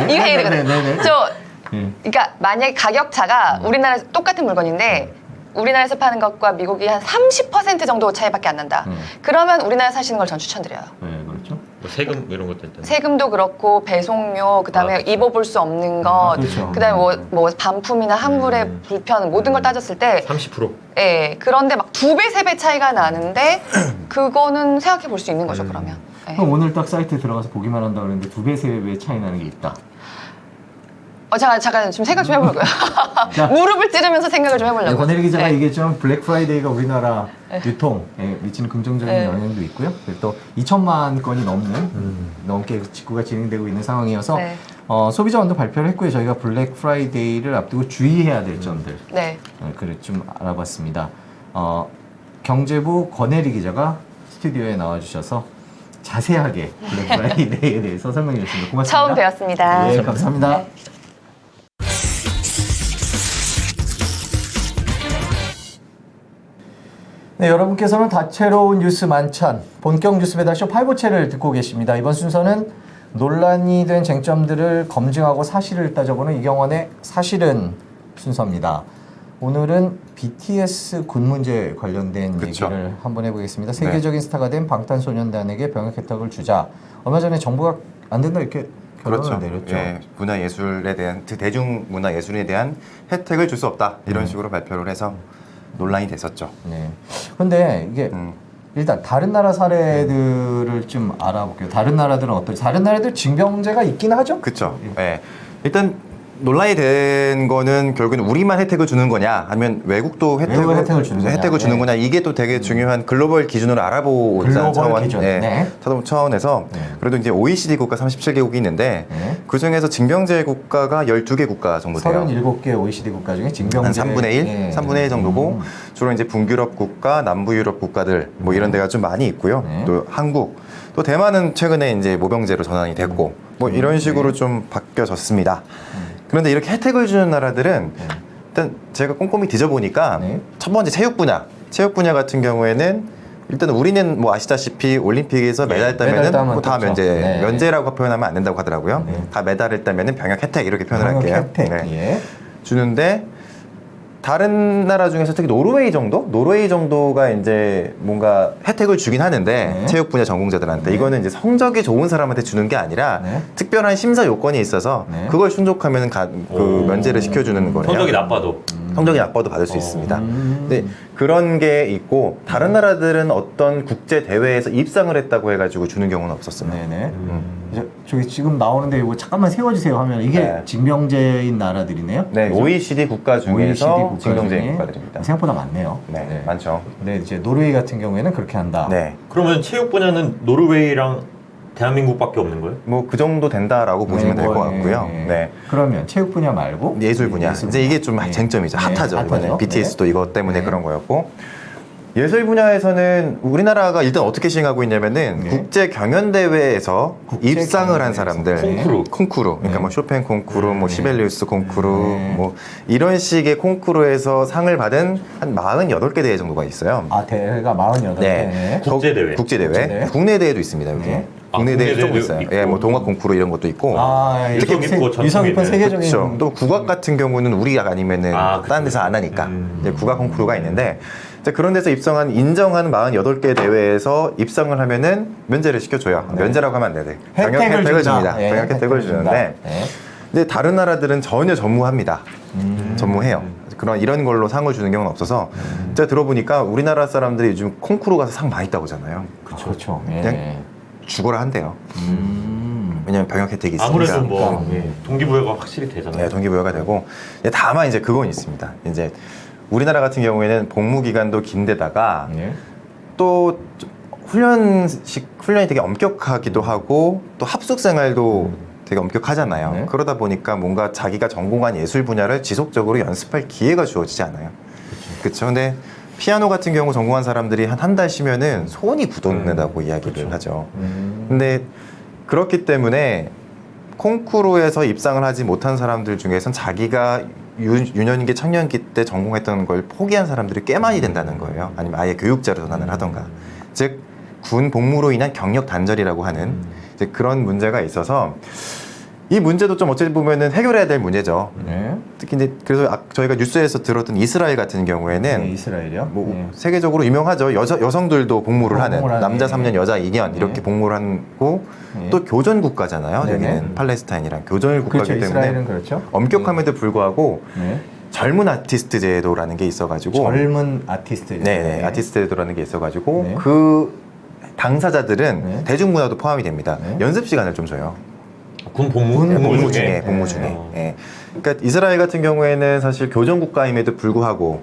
[SPEAKER 5] 이거 해야 되거든요.
[SPEAKER 1] 네.
[SPEAKER 5] 그러니까 만약에 가격 차가 우리나라 똑같은 물건인데 우리나라에서 파는 것과 미국이 한 30% 정도 차이밖에 안 난다. 그러면 우리나라 사시는 걸 전 추천드려요.
[SPEAKER 1] 네, 그렇죠.
[SPEAKER 2] 뭐 세금 이런 것도 일단.
[SPEAKER 5] 세금도 그렇고 배송료, 그다음에
[SPEAKER 2] 그렇죠.
[SPEAKER 5] 입어볼 수 없는 것,
[SPEAKER 1] 그렇죠.
[SPEAKER 5] 그다음에 뭐 반품이나 환불의 불편 모든 걸 따졌을 때,
[SPEAKER 2] 30%.
[SPEAKER 5] 그런데 막 2배, 3배 차이가 나는데 그거는 생각해 볼 수 있는 거죠. 그러면. 예.
[SPEAKER 1] 그럼 오늘 딱 사이트에 들어가서 보기만 한다 그랬는데 2배, 3배 차이 나는 게 있다.
[SPEAKER 5] 잠깐 좀 생각 좀 해보려고요.
[SPEAKER 1] 자.
[SPEAKER 5] 무릎을 찌르면서 생각을 좀
[SPEAKER 1] 네,
[SPEAKER 5] 해보려고.
[SPEAKER 1] 권혜리 기자가
[SPEAKER 5] 네.
[SPEAKER 1] 얘기했지만 블랙 프라이데이가 우리나라 유통에 미치는 긍정적인
[SPEAKER 5] 네.
[SPEAKER 1] 영향도 있고요. 그리고 또 2천만 건이 넘게 직구가 진행되고 있는 상황이어서
[SPEAKER 5] 네.
[SPEAKER 1] 소비자원도 발표를 했고요. 저희가 블랙 프라이데이를 앞두고 주의해야 될 점들
[SPEAKER 5] 네.
[SPEAKER 1] 글을 좀 알아봤습니다. 경제부 권혜리 기자가 스튜디오에 나와주셔서 자세하게 블랙 프라이데이에 대해서 설명해 주셨습니다. 고맙습니다.
[SPEAKER 5] 처음 배웠습니다.
[SPEAKER 1] 네, 감사합니다.
[SPEAKER 5] 네.
[SPEAKER 1] 네, 여러분께서는 다채로운 뉴스 만찬 본격 뉴스 배달쇼 8부채를 듣고 계십니다. 이번 순서는 논란이 된 쟁점들을 검증하고 사실을 따져보는 이경원의 사실은 순서입니다. 오늘은 BTS 군 문제 관련된
[SPEAKER 3] 그쵸.
[SPEAKER 1] 얘기를 한번 해보겠습니다. 세계적인 스타가 된 방탄소년단에게 병역 혜택을 주자. 얼마 전에 정부가 안 된다 이렇게 결론을 내렸죠.
[SPEAKER 3] 예, 문화예술에 대한 대중문화예술에 대한 혜택을 줄 수 없다 이런 식으로 발표를 해서 논란이 됐었죠.
[SPEAKER 1] 네. 근데 이게 일단 다른 나라 사례들을 좀 알아볼게요. 다른 나라들은 어떨지. 다른 나라들 징병제가 있긴 하죠?
[SPEAKER 3] 그렇죠. 예. 일단 논란이 된 거는 결국은 우리만 혜택을 주는 거냐, 아니면 외국도 혜택을 주는 거냐, 이게 또 되게 중요한 글로벌 기준으로 알아보자는
[SPEAKER 1] 글로벌 기준.
[SPEAKER 3] 차원에서 그래도 이제 OECD 국가 37개국이 있는데 그 중에서 징병제 국가가 12개 국가 정도 돼요.
[SPEAKER 1] 37개 OECD 국가 중에
[SPEAKER 3] 한
[SPEAKER 1] 징병제
[SPEAKER 3] 3분의 1? 3분의 1 정도고 주로 이제 북유럽 국가, 남부유럽 국가들 뭐 이런 데가 좀 많이 있고요. 또 한국, 또 대만은 최근에 이제 모병제로 전환이 됐고 뭐 이런 식으로 좀 바뀌어졌습니다. 그런데 이렇게 혜택을 주는 나라들은 일단 제가 꼼꼼히 뒤져보니까 첫 번째 체육 분야 같은 경우에는 일단 우리는 뭐 아시다시피 올림픽에서 메달 따면은 뭐 다 면제라고 표현하면 안 된다고 하더라고요. 다 메달을 따면은 병역 혜택 이렇게 표현을 할게요. 주는데 다른 나라 중에서 특히 노르웨이 정도가 이제 뭔가 혜택을 주긴 하는데 체육 분야 전공자들한테 이거는 이제 성적이 좋은 사람한테 주는 게 아니라 특별한 심사 요건이 있어서 그걸 충족하면 그 면제를 시켜주는 거예요.
[SPEAKER 2] 성적이 나빠도.
[SPEAKER 3] 성적이 나빠도 받을 수 있습니다. 근데 그런 게 있고 다른 나라들은 어떤 국제 대회에서 입상을 했다고 해가지고 주는 경우는 없었습니다.
[SPEAKER 1] 네네. 저기 지금 나오는데 이거 잠깐만 세워주세요 하면 이게
[SPEAKER 3] 네.
[SPEAKER 1] 징병제인 나라들이네요.
[SPEAKER 3] 네,
[SPEAKER 1] 그죠?
[SPEAKER 3] OECD 국가 중에서
[SPEAKER 1] OECD 국가
[SPEAKER 3] 징병제인
[SPEAKER 1] 중에
[SPEAKER 3] 국가들입니다.
[SPEAKER 1] 생각보다 많네요.
[SPEAKER 3] 네, 많죠.
[SPEAKER 1] 근데 이제 노르웨이 같은 경우에는 그렇게 한다.
[SPEAKER 3] 네,
[SPEAKER 2] 그러면 체육 분야는 노르웨이랑 대한민국밖에 없는 거예요?
[SPEAKER 3] 뭐 그 정도 된다라고 보시면 될 것 같고요. 네.
[SPEAKER 1] 그러면 체육 분야 말고
[SPEAKER 3] 예술 분야. 이제 이게 좀
[SPEAKER 1] 네.
[SPEAKER 3] 쟁점이죠.
[SPEAKER 1] 네,
[SPEAKER 3] 핫하죠. 이번에
[SPEAKER 1] 핫하죠.
[SPEAKER 3] BTS도 이것 때문에
[SPEAKER 1] 네.
[SPEAKER 3] 그런 거였고. 예술 분야에서는 우리나라가 일단 어떻게 시행하고 있냐면은
[SPEAKER 1] 네.
[SPEAKER 3] 국제 경연 대회에서
[SPEAKER 1] 국제
[SPEAKER 3] 입상을 한
[SPEAKER 1] 경연대회에서.
[SPEAKER 3] 사람들
[SPEAKER 2] 콩쿠르.
[SPEAKER 3] 그러니까
[SPEAKER 1] 네.
[SPEAKER 3] 뭐 쇼팽 콩쿠르, 뭐
[SPEAKER 1] 네.
[SPEAKER 3] 시벨리우스 콩쿠르,
[SPEAKER 1] 네.
[SPEAKER 3] 뭐 이런 식의 콩쿠르에서 상을 받은 한 48개 대회 정도가 있어요.
[SPEAKER 1] 아 대회가 48개.
[SPEAKER 3] 네.
[SPEAKER 2] 국제대회.
[SPEAKER 3] 국제대회.
[SPEAKER 1] 국제대회.
[SPEAKER 3] 국내 대회도 있습니다, 여기.
[SPEAKER 1] 네.
[SPEAKER 3] 국내
[SPEAKER 2] 아,
[SPEAKER 3] 대회도
[SPEAKER 2] 국내
[SPEAKER 3] 조금
[SPEAKER 2] 대회도
[SPEAKER 3] 있어요.
[SPEAKER 2] 있고.
[SPEAKER 3] 예, 뭐 동학 콩쿠르 이런 것도 있고.
[SPEAKER 1] 아,
[SPEAKER 2] 유성
[SPEAKER 1] 이렇게
[SPEAKER 2] 깊고 전통이
[SPEAKER 1] 유성 깊은
[SPEAKER 2] 있네.
[SPEAKER 1] 세계적인
[SPEAKER 3] 그렇죠. 또 국악 같은 경우는 우리가 아니면은
[SPEAKER 2] 아,
[SPEAKER 3] 다른 데서 안 하니까 이제 국악
[SPEAKER 1] 음.
[SPEAKER 3] 콩쿠르가 있는데 이제 그런 데서 입성한 인정한 48개 대회에서 입성을 하면은 면제를 시켜줘요. 면제라고 하면 안 돼. 병역 혜택을 줍니다.
[SPEAKER 1] 네,
[SPEAKER 3] 병역 혜택을 주는데
[SPEAKER 1] 네.
[SPEAKER 3] 근데 다른 나라들은 전혀 전무합니다. 전무해요. 그런 이런 걸로 상을 주는 경우는 없어서 제가 들어보니까 우리나라 사람들이 요즘 콩쿠르 가서 상 많이 따고 오잖아요.
[SPEAKER 1] 그렇죠. 예.
[SPEAKER 3] 그냥 죽어라 한대요. 왜냐면 병역 혜택이 있으니까.
[SPEAKER 2] 아무래도 뭐 동기부여가 확실히 되잖아요.
[SPEAKER 3] 네, 동기부여가 되고 다만 이제 그건 있습니다. 이제 우리나라 같은 경우에는 복무 기간도 긴데다가
[SPEAKER 1] 예.
[SPEAKER 3] 또 훈련이 되게 엄격하기도 하고 또 합숙 생활도 되게 엄격하잖아요.
[SPEAKER 1] 네.
[SPEAKER 3] 그러다 보니까 뭔가 자기가 전공한 예술 분야를 지속적으로 연습할 기회가 주어지지 않아요. 그렇죠. 근데 피아노 같은 경우 전공한 사람들이 한 달 쉬면은 손이 굳어낸다고 이야기를 하죠. 근데 그렇기 때문에 콩쿠르에서 입상을 하지 못한 사람들 중에선 자기가 유년기, 청년기 때 전공했던 걸 포기한 사람들이 꽤 많이 된다는 거예요. 아니면 아예 교육자로 전환을 하던가. 즉, 군 복무로 인한 경력 단절이라고 하는 이제 그런 문제가 있어서 이 문제도 좀 어찌 보면은 해결해야 될 문제죠.
[SPEAKER 1] 네.
[SPEAKER 3] 특히 이제 그래서 저희가 뉴스에서 들었던 이스라엘 같은 경우에는
[SPEAKER 1] 네, 이스라엘이요.
[SPEAKER 3] 뭐
[SPEAKER 1] 네.
[SPEAKER 3] 세계적으로 유명하죠. 여성들도 복무를 하는
[SPEAKER 1] 복무를
[SPEAKER 3] 남자
[SPEAKER 1] 하는,
[SPEAKER 3] 3년 여자 2년 이렇게
[SPEAKER 1] 네.
[SPEAKER 3] 복무를 하고
[SPEAKER 1] 네.
[SPEAKER 3] 또 교전 국가잖아요.
[SPEAKER 1] 네네.
[SPEAKER 3] 여기는 팔레스타인이랑 교전 국가이기
[SPEAKER 1] 그렇죠.
[SPEAKER 3] 때문에
[SPEAKER 1] 이스라엘은 그렇죠.
[SPEAKER 3] 엄격함에도 불구하고
[SPEAKER 1] 네.
[SPEAKER 3] 젊은 아티스트 제도라는 게 있어가지고
[SPEAKER 1] 젊은 아티스트.
[SPEAKER 3] 네, 아티스트 제도라는 게 있어가지고
[SPEAKER 1] 네.
[SPEAKER 3] 그 당사자들은
[SPEAKER 1] 네.
[SPEAKER 3] 대중문화도 포함이 됩니다.
[SPEAKER 1] 네.
[SPEAKER 3] 연습 시간을 좀 줘요.
[SPEAKER 2] 군 복무?
[SPEAKER 1] 군
[SPEAKER 3] 복무
[SPEAKER 1] 중에.
[SPEAKER 3] 중에, 복무
[SPEAKER 1] 네.
[SPEAKER 3] 중에. 예. 그러니까 이스라엘 같은 경우에는 사실 교전 국가임에도 불구하고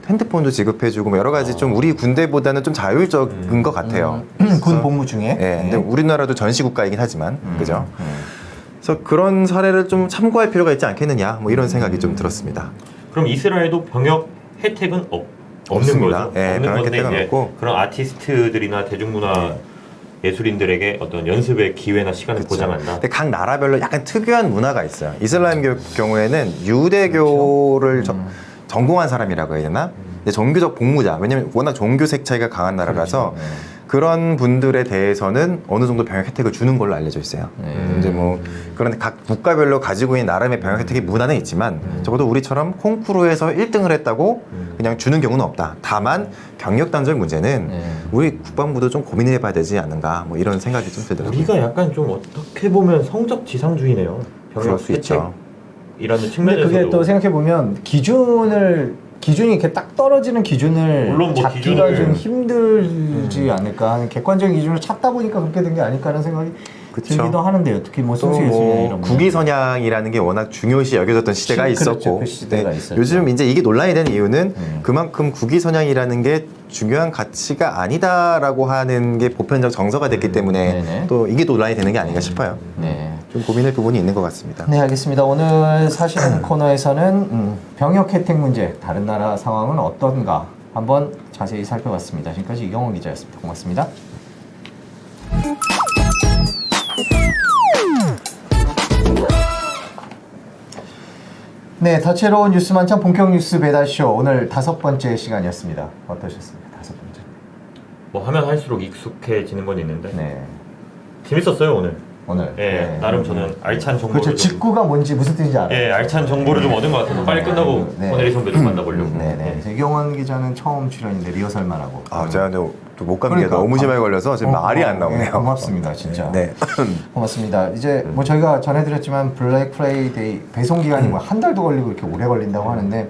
[SPEAKER 3] 핸드폰도 지급해주고 뭐 여러 가지 좀 우리 군대보다는 좀 자율적인 것 같아요.
[SPEAKER 1] 군 복무 중에.
[SPEAKER 3] 예. 근데 우리나라도 전시 국가이긴 하지만, 그죠?
[SPEAKER 1] 음.
[SPEAKER 3] 그래서 그런 사례를 좀 참고할 필요가 있지 않겠느냐, 뭐 이런 생각이 좀 들었습니다.
[SPEAKER 2] 그럼 이스라엘도 병역 혜택은 없는
[SPEAKER 3] 없습니다.
[SPEAKER 2] 거죠?
[SPEAKER 3] 예,
[SPEAKER 2] 없는
[SPEAKER 3] 병역
[SPEAKER 2] 건데
[SPEAKER 3] 혜택은
[SPEAKER 2] 이제
[SPEAKER 3] 없고.
[SPEAKER 2] 그런 아티스트들이나 대중문화 예술인들에게 어떤 연습의 기회나 시간을
[SPEAKER 3] 그쵸.
[SPEAKER 2] 보장한다.
[SPEAKER 3] 근데 각 나라별로 약간 특유한 문화가 있어요. 이슬람교 경우에는 유대교를 전공한 사람이라고 해야 되나? 근데 종교적 복무자. 왜냐면 워낙 종교 색채가 강한 나라라서
[SPEAKER 1] 그렇죠. 네.
[SPEAKER 3] 그런 분들에 대해서는 어느 정도 병역 혜택을 주는 걸로 알려져 있어요. 이제 뭐 그런 각 국가별로 가지고 있는 나름의 병역 혜택이 문화는 있지만 적어도 우리처럼 콩쿠르에서 1등을 했다고 그냥 주는 경우는 없다. 다만 경력 단절 문제는 우리 국방부도 좀 고민을 해봐야 되지 않는가 뭐 이런 생각이 좀 들더라고요.
[SPEAKER 2] 우리가 약간 좀 어떻게 보면 성적 지상주의네요.
[SPEAKER 3] 그럴
[SPEAKER 2] 병역
[SPEAKER 3] 수 있죠.
[SPEAKER 2] 혜택이라는
[SPEAKER 1] 근데
[SPEAKER 2] 측면에서도.
[SPEAKER 1] 그게 또 생각해 보면 기준이 이렇게 딱 떨어지는 기준을
[SPEAKER 2] 물론 뭐
[SPEAKER 1] 잡기가
[SPEAKER 2] 기준을-
[SPEAKER 1] 좀 힘들지 않을까 하는 객관적인 기준을 찾다 보니까 그렇게 된 게 아닐까라는 생각이
[SPEAKER 3] 그쵸.
[SPEAKER 1] 들기도 하는데요. 특히 뭐
[SPEAKER 3] 또
[SPEAKER 1] 순수 예술이나
[SPEAKER 3] 뭐
[SPEAKER 1] 이런
[SPEAKER 3] 국위선양이라는 게 워낙 중요시 여겨졌던 시대가
[SPEAKER 1] 그렇죠.
[SPEAKER 3] 있었고
[SPEAKER 1] 그 시대가
[SPEAKER 3] 네,
[SPEAKER 1] 있었죠.
[SPEAKER 3] 요즘 이제 이게 논란이 되는 이유는 그만큼 국위선양이라는 게 중요한 가치가 아니다라고 하는 게 보편적 정서가 됐기 때문에
[SPEAKER 1] 네네.
[SPEAKER 3] 또 이게 논란이 되는 게 아닌가 싶어요.
[SPEAKER 1] 네.
[SPEAKER 3] 좀 고민할 부분이 있는 것 같습니다.
[SPEAKER 1] 네, 알겠습니다. 오늘 사실은 코너에서는 병역 혜택 문제, 다른 나라 상황은 어떤가 한번 자세히 살펴봤습니다. 지금까지 이경호 기자였습니다. 고맙습니다. 네, 다채로운 뉴스 만찬 본격 뉴스 배달쇼 오늘 5번째 시간이었습니다. 어떠셨습니까? 5번째.
[SPEAKER 2] 뭐 하면 할수록 익숙해지는 건 있는데
[SPEAKER 1] 네.
[SPEAKER 2] 재밌었어요 오늘.
[SPEAKER 1] 오늘.
[SPEAKER 2] 예, 나름 저는 알찬 정보를
[SPEAKER 1] 그렇죠.
[SPEAKER 2] 좀,
[SPEAKER 1] 직구가 뭔지 무슨 뜻인지 알아요.
[SPEAKER 2] 예, 알찬 정보를 좀 얻은 것 같아서 빨리 끝나고
[SPEAKER 1] 네.
[SPEAKER 2] 오늘 이 선배 좀 만나보려고.
[SPEAKER 1] 네네. 이경원 기자는 처음 출연인데 리허설만 하고.
[SPEAKER 3] 아, 제가 근데 또 목감기에
[SPEAKER 1] 그러니까,
[SPEAKER 3] 너무 심하게 걸려서 지금 말이 안 나오네요.
[SPEAKER 1] 고맙습니다, 진짜.
[SPEAKER 3] 네.
[SPEAKER 1] 고맙습니다. 이제 뭐 저희가 전해드렸지만 블랙 프라이데이 배송 기간이 뭐 한 달도 걸리고 이렇게 오래 걸린다고 하는데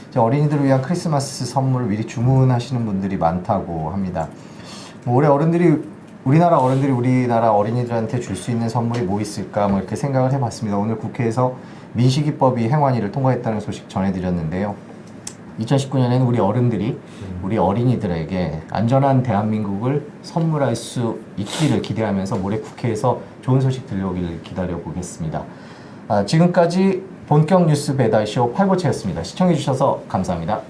[SPEAKER 1] 이제 어린이들을 위한 크리스마스 선물을 미리 주문하시는 분들이 많다고 합니다. 뭐 올해 우리나라 어른들이 우리나라 어린이들한테 줄 수 있는 선물이 뭐 있을까 뭐 이렇게 생각을 해봤습니다. 오늘 국회에서 민식이법이 행안위를 통과했다는 소식 전해드렸는데요. 2019년에는 우리 어른들이 우리 어린이들에게 안전한 대한민국을 선물할 수 있기를 기대하면서 모레 국회에서 좋은 소식 들려오기를 기다려보겠습니다. 지금까지 본격 뉴스 배달쇼 팔보채였습니다. 시청해주셔서 감사합니다.